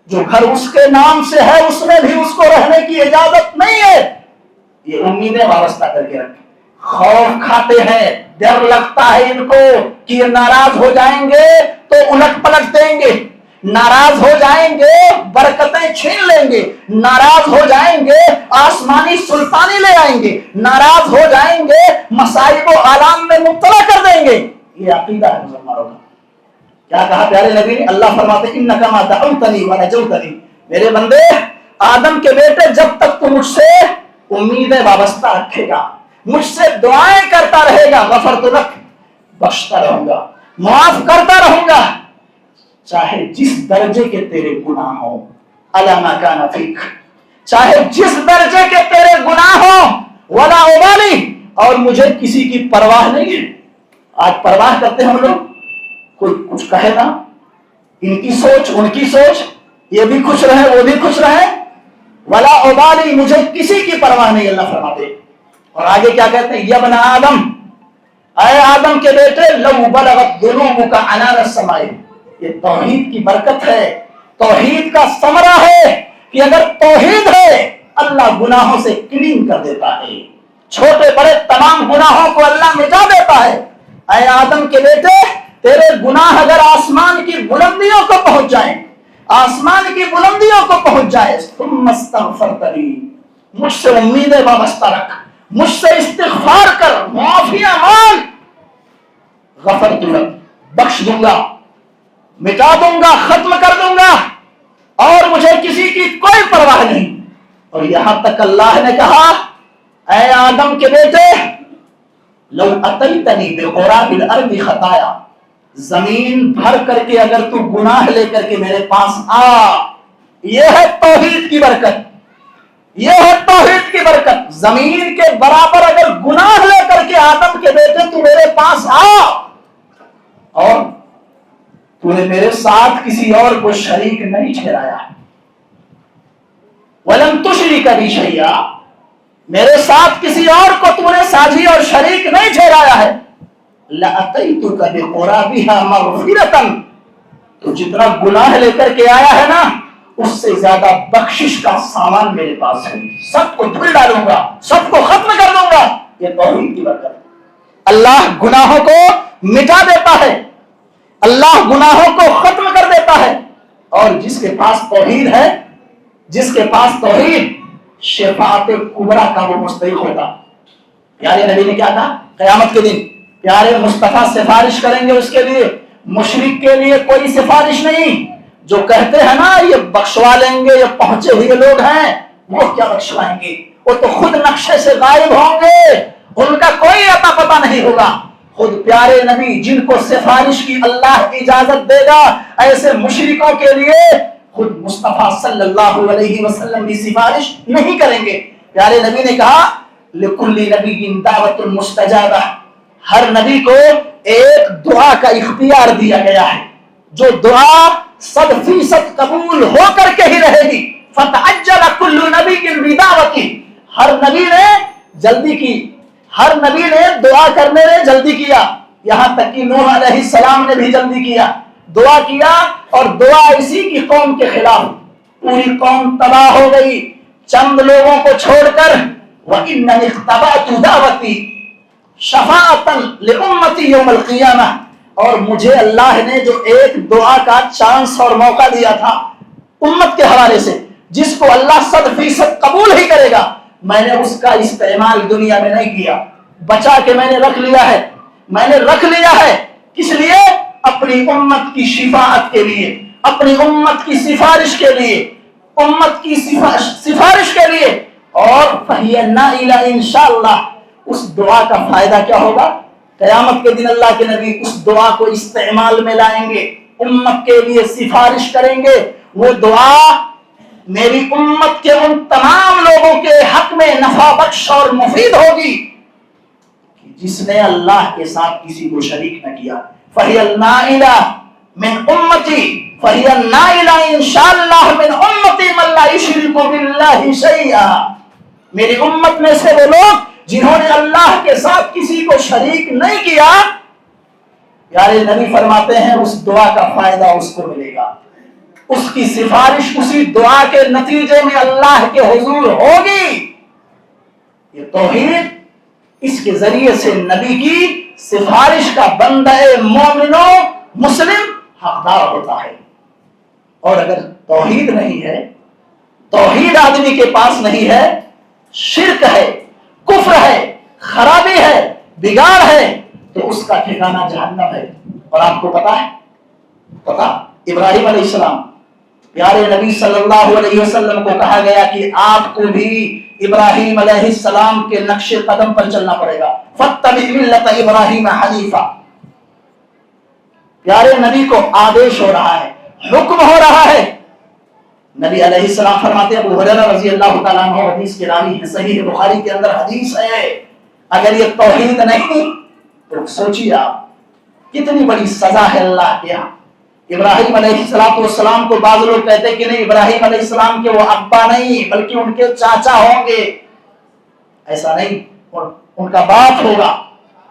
جو گھر اس کے نام سے ہے اس میں بھی اس کو رہنے کی اجازت نہیں ہے۔ یہ امیدیں وابستہ کر کے رکھیں، خوف کھاتے ہیں، ڈر لگتا ہے ان کو کہ یہ ناراض ہو جائیں گے تو الٹ پلٹ دیں گے، ناراض ہو جائیں گے برکتیں چھین لیں گے، ناراض ہو جائیں گے آسمانی سلطانی لے آئیں گے، ناراض ہو جائیں گے مصائب و آلام میں مبتلا کر دیں گے۔ یہ عقیدہ ہے مسلمانوں کا۔ کیا کہا پیارے نبی نے؟ اللہ فرماتے ہیں انک ما دعوتنی ورجوتنی، میرے بندے آدم کے بیٹے، جب تک تو مجھ سے امیدیں وابستہ رکھے گا، مجھ سے دعائیں کرتا رہے گا، غفرت لک، بخشتا رہوں گا، معاف کرتا رہوں گا، چاہے جس درجے کے تیرے گناہ ہوں، الی ما کان فیک، چاہے جس درجے کے تیرے گناہ ہوں، ولا ابالی، اور مجھے کسی کی پرواہ نہیں ہے۔ آج پرواہ کرتے ہیں ہم لوگ، کوئی کچھ کہے نا، ان کی سوچ ان کی سوچ، یہ بھی خوش رہے وہ بھی خوش رہے، ولا ابالی، مجھے کسی کی پرواہ نہیں، اللہ فرماتے۔ اور آگے کیا کہتے ہیں؟ یا ابن آدم، اے آدم کے بیٹے، لو بلغت ذنوبک عنان السماء، یہ توحید کی برکت ہے، توحید کا ثمرہ ہے کہ اگر توحید ہے اللہ گناہوں سے کلین کر دیتا ہے، چھوٹے بڑے تمام گناہوں کو اللہ مٹا دیتا ہے۔ اے آدم کے بیٹے، تیرے گناہ اگر آسمان کی بلندیوں کو پہنچ جائیں، آسمان کی بلندیوں کو پہنچ جائے، ثم استغفرتنی، مجھ سے امیدیں وابستہ رکھ، مجھ سے استغفار کر، معافیاں مانگ، غفرت لک، بخش دوں گا، مٹا دوں گا، ختم کر دوں گا، اور مجھے کسی کی کوئی پرواہ نہیں۔ اور یہاں تک اللہ نے کہا اے آدم کے بیٹے، لو اتیتنی بقراب الارض خطایا، زمین بھر کر کے اگر تو گناہ لے کر کے میرے پاس آ، یہ ہے توحید کی برکت، یہ ہے توحید کی برکت، زمین کے برابر اگر گناہ لے کر کے آدم کے بیٹے تو میرے پاس آ، اور تو نے میرے ساتھ کسی اور کو شریک نہیں ٹھہرایا، وَلَمْ تُشْرِكَ بِي شَيْئًا، میرے ساتھ کسی اور کو تو نے ساجی اور شریک نہیں ٹھہرایا ہے، لَأَتَيْتُكَ بِقُرَابِهَا مَغْفِرَةً، تو جتنا گناہ لے کر کے آیا ہے نا، اس سے زیادہ بخشش کا سامان میرے پاس ہے، سب کو دھل ڈالوں گا، سب کو ختم کر دوں گا۔ یہ توحید کی برکت ہے، اللہ گناہوں کو مٹا دیتا ہے، اللہ گناہوں کو ختم کر دیتا ہے، اور جس کے پاس توحید ہے، جس کے پاس توحید، شفاعت کبریٰ کا وہ مستحق ہوتا۔ پیارے نبی نے کیا کہا؟ قیامت کے دن پیارے مصطفیٰ سفارش کریں گے اس کے لیے، مشرک کے لیے کوئی سفارش نہیں، جو کہتے ہیں نا یہ بخشوا لیں گے، یہ پہنچے ہوئے لوگ ہیں، وہ کیا بخشوائیں گے؟ وہ تو خود نقشے سے غائب ہوں گے، ان کا کوئی عطا پتہ نہیں ہوگا۔ خود پیارے نبی جن کو سفارش کی اللہ اجازت دے گا، ایسے مشرکوں کے لیے خود مصطفیٰ صلی اللہ علیہ وسلم بھی سفارش نہیں کریں گے۔ پیارے نبی نے کہا لِكُلِّ نَبِيٍّ دَعْوَةٌ مُسْتَجَابَةٌ، ہر نبی کو ایک دعا کا اختیار دیا گیا ہے، جو دعا 100% قبول ہو کر کے ہی رہے گی۔ فَتَعَجَّلَ كُلُّ نَبِيٍّ بِدَعْوَتِهِ، ہر نبی نے جلدی کی، ہر نبی نے دعا کرنے میں جلدی کیا، یہاں تک کہ نوح علیہ السلام نے بھی جلدی کیا، دعا کیا، اور دعا اسی کی قوم کے خلاف، پوری قوم تباہ ہو گئی چند لوگوں کو چھوڑ کر۔ وَإِنَّنِي اخْتَبَأْتُ دَعْوَتِي شَفَاعَةً لِأُمَّتِي يَوْمَ الْقِيَامَةِ، اور مجھے اللہ نے جو ایک دعا کا چانس اور موقع دیا تھا امت کے حوالے سے، جس کو اللہ 100% قبول ہی کرے گا، میں نے اس کا استعمال دنیا میں نہیں کیا، بچا کے میں نے رکھ لیا ہے۔ میں نے رکھ لیا ہے کس لیے؟ اپنی امت کی شفاعت کے لیے، اپنی امت کی سفارش کے لیے، امت کی سفارش کے لیے۔ اور فَهِيَ نَائِلَةٌ انشاءاللہ، اس دعا کا فائدہ کیا ہوگا؟ قیامت کے دن اللہ کے نبی اس دعا کو استعمال میں لائیں گے، امت کے لیے سفارش کریں گے۔ وہ دعا میری امت کے ان تمام لوگوں کے حق میں نفع بخش اور مفید ہوگی جس نے اللہ کے ساتھ کسی کو شریک نہ کیا۔ فَهِيَ النَّائِلَةُ مِنْ أُمَّتِي فَهِيَ النَّائِلَةُ إِنْ شَاءَ اللَّهُ مِنْ أُمَّتِي مَنْ لَا يُشْرِكُ بِاللَّهِ شَيْئًا، میری امت میں سے وہ لوگ جنہوں نے اللہ کے ساتھ کسی کو شریک نہیں کیا، پیارے نبی فرماتے ہیں اس دعا کا فائدہ اس کو ملے گا، اس کی سفارش اسی دعا کے نتیجے میں اللہ کے حضور ہوگی۔ یہ توحید، اس کے ذریعے سے نبی کی سفارش کا بندہ مومن و مسلم حقدار ہوتا ہے۔ اور اگر توحید نہیں ہے، توحید آدمی کے پاس نہیں ہے، شرک ہے، کفر ہے، خرابی ہے، بگاڑ ہے، تو اس کا ٹھکانہ جہنم ہے۔ اور آپ کو پتا ہے، پتا ابراہیم علیہ السلام، پیارے نبی صلی اللہ علیہ وسلم کو کہا گیا کہ آپ کو بھی ابراہیم علیہ السلام کے نقش قدم پر چلنا پڑے گا۔ فَاتَّبِعْ مِلَّةَ إِبْرَاهِيمَ حَنِيفًا، پیارے نبی کو آدیش ہو رہا ہے، حکم ہو رہا ہے۔ نبی علیہ السلام فرماتے ہیں، ابو ہریرہ رضی اللہ تعالیٰ عنہ حدیث کے راوی ہیں، صحیح بخاری کے اندر حدیث ہے، اگر یہ توحید نہیں تو سوچیے آپ کتنی بڑی سزا ہے اللہ کے یہاں۔ ابراہیم علیہ السلام کو بعض لوگ کہتے ہیں کہ نہیں، ابراہیم علیہ السلام کے وہ ابا نہیں بلکہ ان کے چاچا ہوں گے، ایسا نہیں، ان کا باپ ہوگا،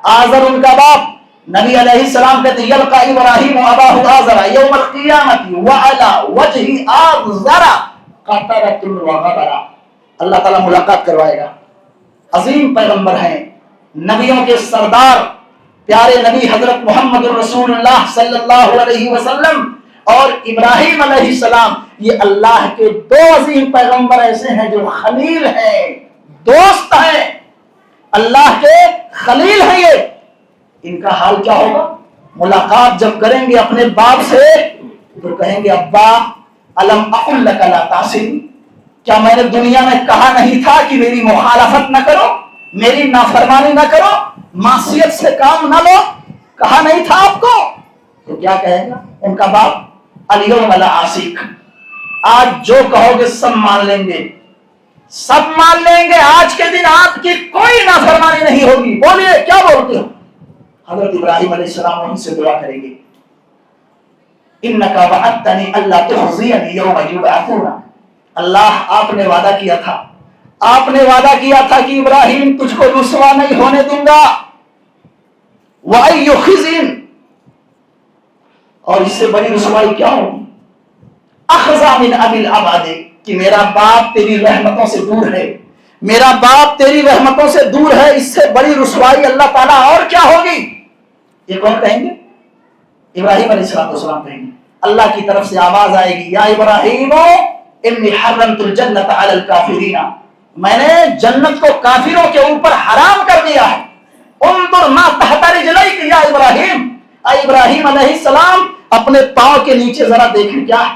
آزر ان کا باپ۔ نبی علیہ السلام کہتے ہیں یلقا ابراہیم اباہ آزر یوم القیامت وعلی وجہ آزر قطرۃ وغبرہ، اللہ تعالیٰ ملاقات کروائے گا۔ عظیم پیغمبر ہیں، نبیوں کے سردار پیارے نبی حضرت محمد رسول اللہ صلی اللہ علیہ وسلم اور ابراہیم علیہ السلام، یہ اللہ کے دو عظیم پیغمبر ایسے ہیں جو خلیل ہیں، دوست ہیں، اللہ کے خلیل ہیں۔ یہ ان کا حال کیا ہوگا؟ ملاقات جب کریں گے اپنے باپ سے تو کہیں گے ابا الم اقل لک لا تعصنی، کیا میں نے دنیا میں کہا نہیں تھا کہ میری مخالفت نہ کرو، میری نافرمانی نہ کرو، معصیت سے کام نہ لو، کہا نہیں تھا آپ کو؟ تو کیا کہے گا ان کا باپ؟ الیوم لا اعصیک، آج جو کہو گے سب مان لیں گے، سب مان لیں گے، آج کے دن آپ کی کوئی نافرمانی نہیں ہوگی۔ بولیے کیا بولتے ہو؟ حضرت ابراہیم علیہ السلام وہیں سے دعا کریں گے، انکا وعدتنی الا تخزینی یوم یبعثون، اللہ آپ نے وعدہ کیا تھا، آپ نے وعدہ کیا تھا کہ ابراہیم تجھ کو رسوا نہیں ہونے دوں گا۔ وَأَيُّ خِزْيٍ، اور اس سے بڑی رسوائی کیا ہوگی؟ اخذا من ابی العباد، کہ میرا باپ تیری رحمتوں سے دور ہے، میرا باپ تیری رحمتوں سے دور ہے، اس سے بڑی رسوائی اللہ تعالیٰ اور کیا ہوگی؟ یہ کون کہیں گے؟ ابراہیم علیہ السلام کہیں گے، اللہ کی طرف سے آواز آئے گی، یا ابراہیم انی حرمت الجنت علی الکافرین، میں نے جنت کو کافروں کے اوپر حرام کر دیا ہے۔ انظر ما تحت رجلیک یا ابراہیم، اے ابراہیم علیہ السلام اپنے پاؤں کے نیچے ذرا دیکھیں کیا ہے،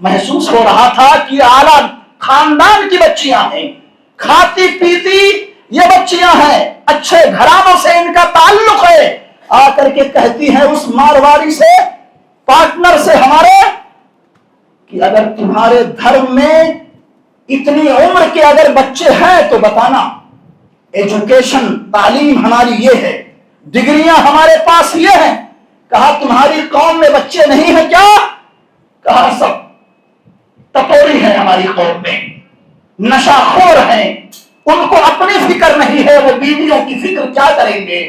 محسوس ہو رہا تھا کہ یہ اعلیٰ خاندان کی بچیاں ہیں، کھاتی پیتی یہ بچیاں ہیں، اچھے گھرانوں سے ان کا تعلق ہے، آ کر کے کہتی ہیں اس مارواڑی سے، پارٹنر سے ہمارے، کہ اگر تمہارے دھرم میں اتنی عمر کے اگر بچے ہیں تو بتانا، ایجوکیشن تعلیم ہماری یہ ہے، ڈگریاں ہمارے پاس یہ ہیں۔ کہا تمہاری قوم میں بچے نہیں ہیں کیا؟ کہا سب ٹپوری ہیں ہماری قوم میں، نشہ خور ہیں، ان کو اپنی فکر نہیں ہے، وہ بیویوں کی فکر کیا کریں گے،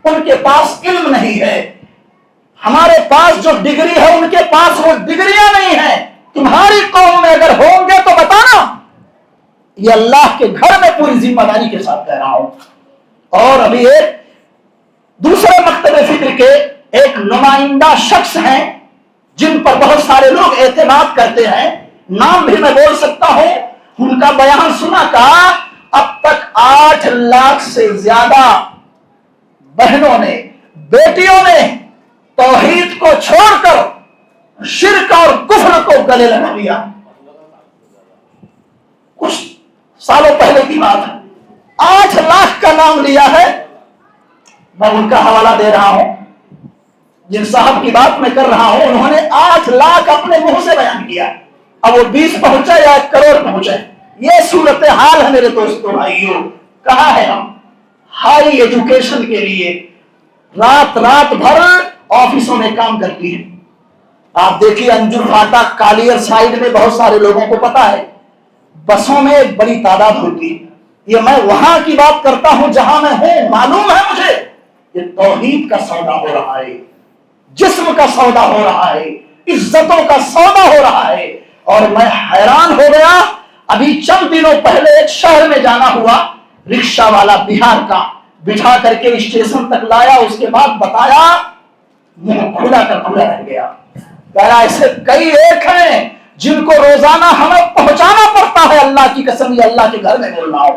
ان کے پاس علم نہیں ہے، ہمارے پاس جو ڈگری ہے ان کے پاس وہ ڈگریاں نہیں ہیں، تمہاری قوم میں اگر ہوں گے تو بتانا۔ یہ اللہ کے گھر میں پوری ذمہ داری کے ساتھ کہہ رہا ہوں۔ اور ابھی ایک دوسرے مکتب فکر کے ایک نمائندہ شخص ہیں جن پر بہت سارے لوگ اعتماد کرتے ہیں، نام بھی میں بول سکتا ہوں، ان کا بیان سنا، کہا اب تک 8 لاکھ سے زیادہ بہنوں نے، بیٹیوں نے توحید کو چھوڑ کر شرک اور کفر کو گلے لگا لیا۔ کچھ سالوں پہلے کی بات ہے، 8 لاکھ کا نام لیا ہے۔ میں ان کا حوالہ دے رہا ہوں، جن صاحب کی بات میں کر رہا ہوں انہوں نے 8 لاکھ اپنے منہ سے بیان کیا۔ اب وہ 20 پہنچا یا 1 کروڑ پہنچا، یہ صورتحال ہے میرے دوستوں بھائیوں۔ کہاں ہے ہم ہائی ایجوکیشن کے لیے رات بھر آفسوں میں کام کرتی ہیں۔ آپ دیکھیے انجر فاٹک کالیر سائیڈ میں بہت سارے لوگوں کو پتا ہے، بسوں میں ایک بڑی تعداد ہوتی ہے۔ یہ میں وہاں کی بات کرتا ہوں جہاں میں ہوں، معلوم ہے مجھے یہ توحید کا سودا ہو رہا ہے، جسم کا سودا ہو رہا ہے، عزتوں کا سودا ہو رہا ہے۔ اور میں حیران ہو گیا، ابھی چند دنوں پہلے ایک شہر میں جانا ہوا، رکشہ والا بہار کا بٹھا کر کے اسٹیشن تک لایا، اس کے بعد بتایا، منہ کھلا کر کھلا رہ گیا۔ کہہ رہا ایسے کئی ایک ہیں جن کو روزانہ ہمیں پہنچانا پڑتا ہے، اللہ کی قسم یہ اللہ کے گھر میں بول رہا ہوں،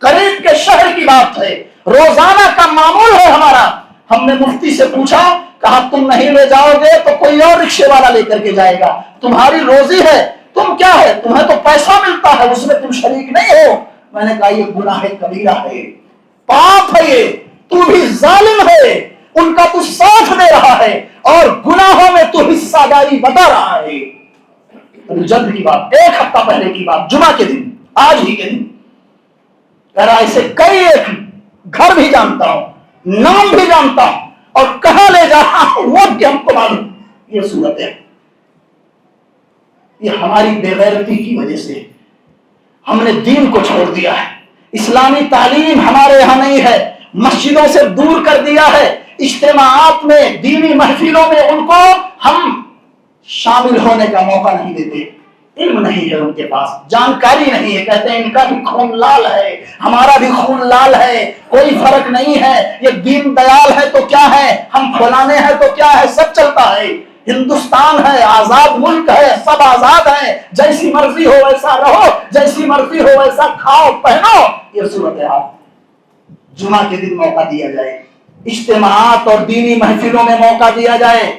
قریب کے شہر کی بات ہے، روزانہ کا معمول ہے ہمارا۔ ہم نے مفتی سے پوچھا، کہا تم نہیں لے جاؤ گے تو کوئی اور رکشے والا لے کر کے جائے گا، تمہاری روزی ہے، تم کیا ہے، تمہیں تو پیسہ ملتا ہے، اس میں تم شریک نہیں ہو۔ میں نے کہا یہ گناہ کبیرہ ہے، پاپ ہے، یہ تو بھی ظالم ہے، ان کا تو ساتھ دے رہا ہے اور گناہوں میں تو حصہ داری بتا رہا ہے۔ جلد کی بات، 1 ہفتہ پہلے کی بات، جمعہ کے دن، آج ہی کے دن، کہہ رہا ایسے کئی ایک گھر بھی جانتا ہوں، نام بھی جانتا ہوں، اور کہاں لے جا رہا ہوں وہ بھی ہم کو معلوم۔ یہ صورت ہے، یہ ہماری بے غیرتی کی وجہ سے ہم نے دین کو چھوڑ دیا ہے، اسلامی تعلیم ہمارے یہاں نہیں ہے، مسجدوں سے دور کر دیا ہے، اجتماعات میں دینی محفلوں میں ان کو ہم شامل ہونے کا موقع نہیں دیتے، علم نہیں ہے ان کے پاس، جانکاری نہیں ہے، کہتے ہیں ان کا بھی خون لال ہے، ہمارا بھی خون لال ہے، کوئی فرق نہیں ہے، یہ دین دیال ہے تو کیا ہے، ہم فلانے ہیں تو کیا ہے، سب چلتا ہے، ہندوستان ہے، آزاد ملک ہے، سب آزاد ہیں، جیسی مرضی ہو ویسا رہو، جیسی مرضی ہو ویسا کھاؤ پہنو۔ یہ صورت ہے، جمعہ کے دن موقع دیا جائے، اجتماعات اور دینی محفلوں میں موقع دیا جائے،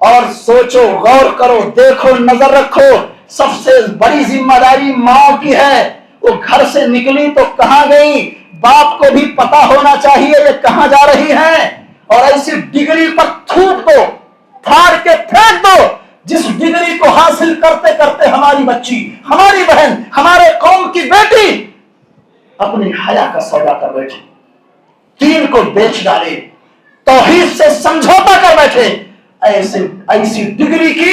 اور سوچو، غور کرو، دیکھو، نظر رکھو، سب سے بڑی ذمہ داری ماں کی ہے۔ وہ گھر سے نکلی تو کہاں گئی، باپ کو بھی پتا ہونا چاہیے یہ کہاں جا رہی ہیں، اور ایسی ڈگری پر تھوک دو، پھاڑ کے پھینک دو جس ڈگری کو حاصل کرتے کرتے ہماری بچی، ہماری بہن، ہمارے قوم کی بیٹی اپنی حیا کا سودا کر بیٹھے، دین کو بیچ ڈالے، توحید سے سمجھوتا کر بیٹھے۔ ایسی ڈگری کی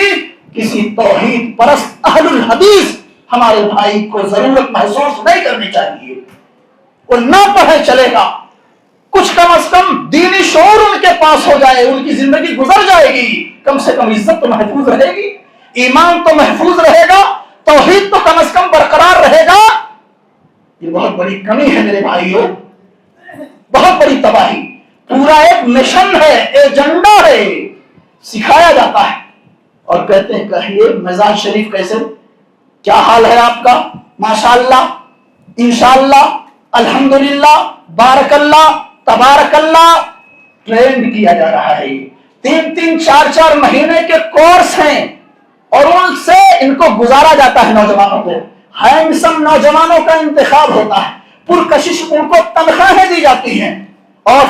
کسی توحید پرست اہل الحدیث ہمارے بھائی کو ضرورت محسوس نہیں کرنی چاہیے۔ وہ نہ پڑھے چلے گا، کچھ کم از کم دینی شعور ان کے پاس ہو جائے، ان کی زندگی گزر جائے گی، کم سے کم عزت تو محفوظ رہے گی، ایمان تو محفوظ رہے گا، توحید تو کم از کم برقرار رہے گا۔ یہ بہت بڑی کمی ہے میرے بھائیوں، بہت بڑی تباہی، پورا ایک مشن ہے، ایجنڈا ہے، سکھایا جاتا ہے، اور کہتے ہیں کہیے مزاج شریف کیسے، کیا حال ہے آپ کا، ماشاءاللہ، انشاءاللہ، الحمدللہ، بارک اللہ، تبارک اللہ، ٹرینڈ کیا جا رہا ہے۔ 3-3 4-4 مہینے کے کورس ہیں، اور ان سے ان کو گزارا جاتا ہے. نوجوانوں کو ہینڈسم نوجوانوں کا انتخاب ہوتا ہے, پرکشش ان کو تنخواہیں دی جاتی ہیں, اور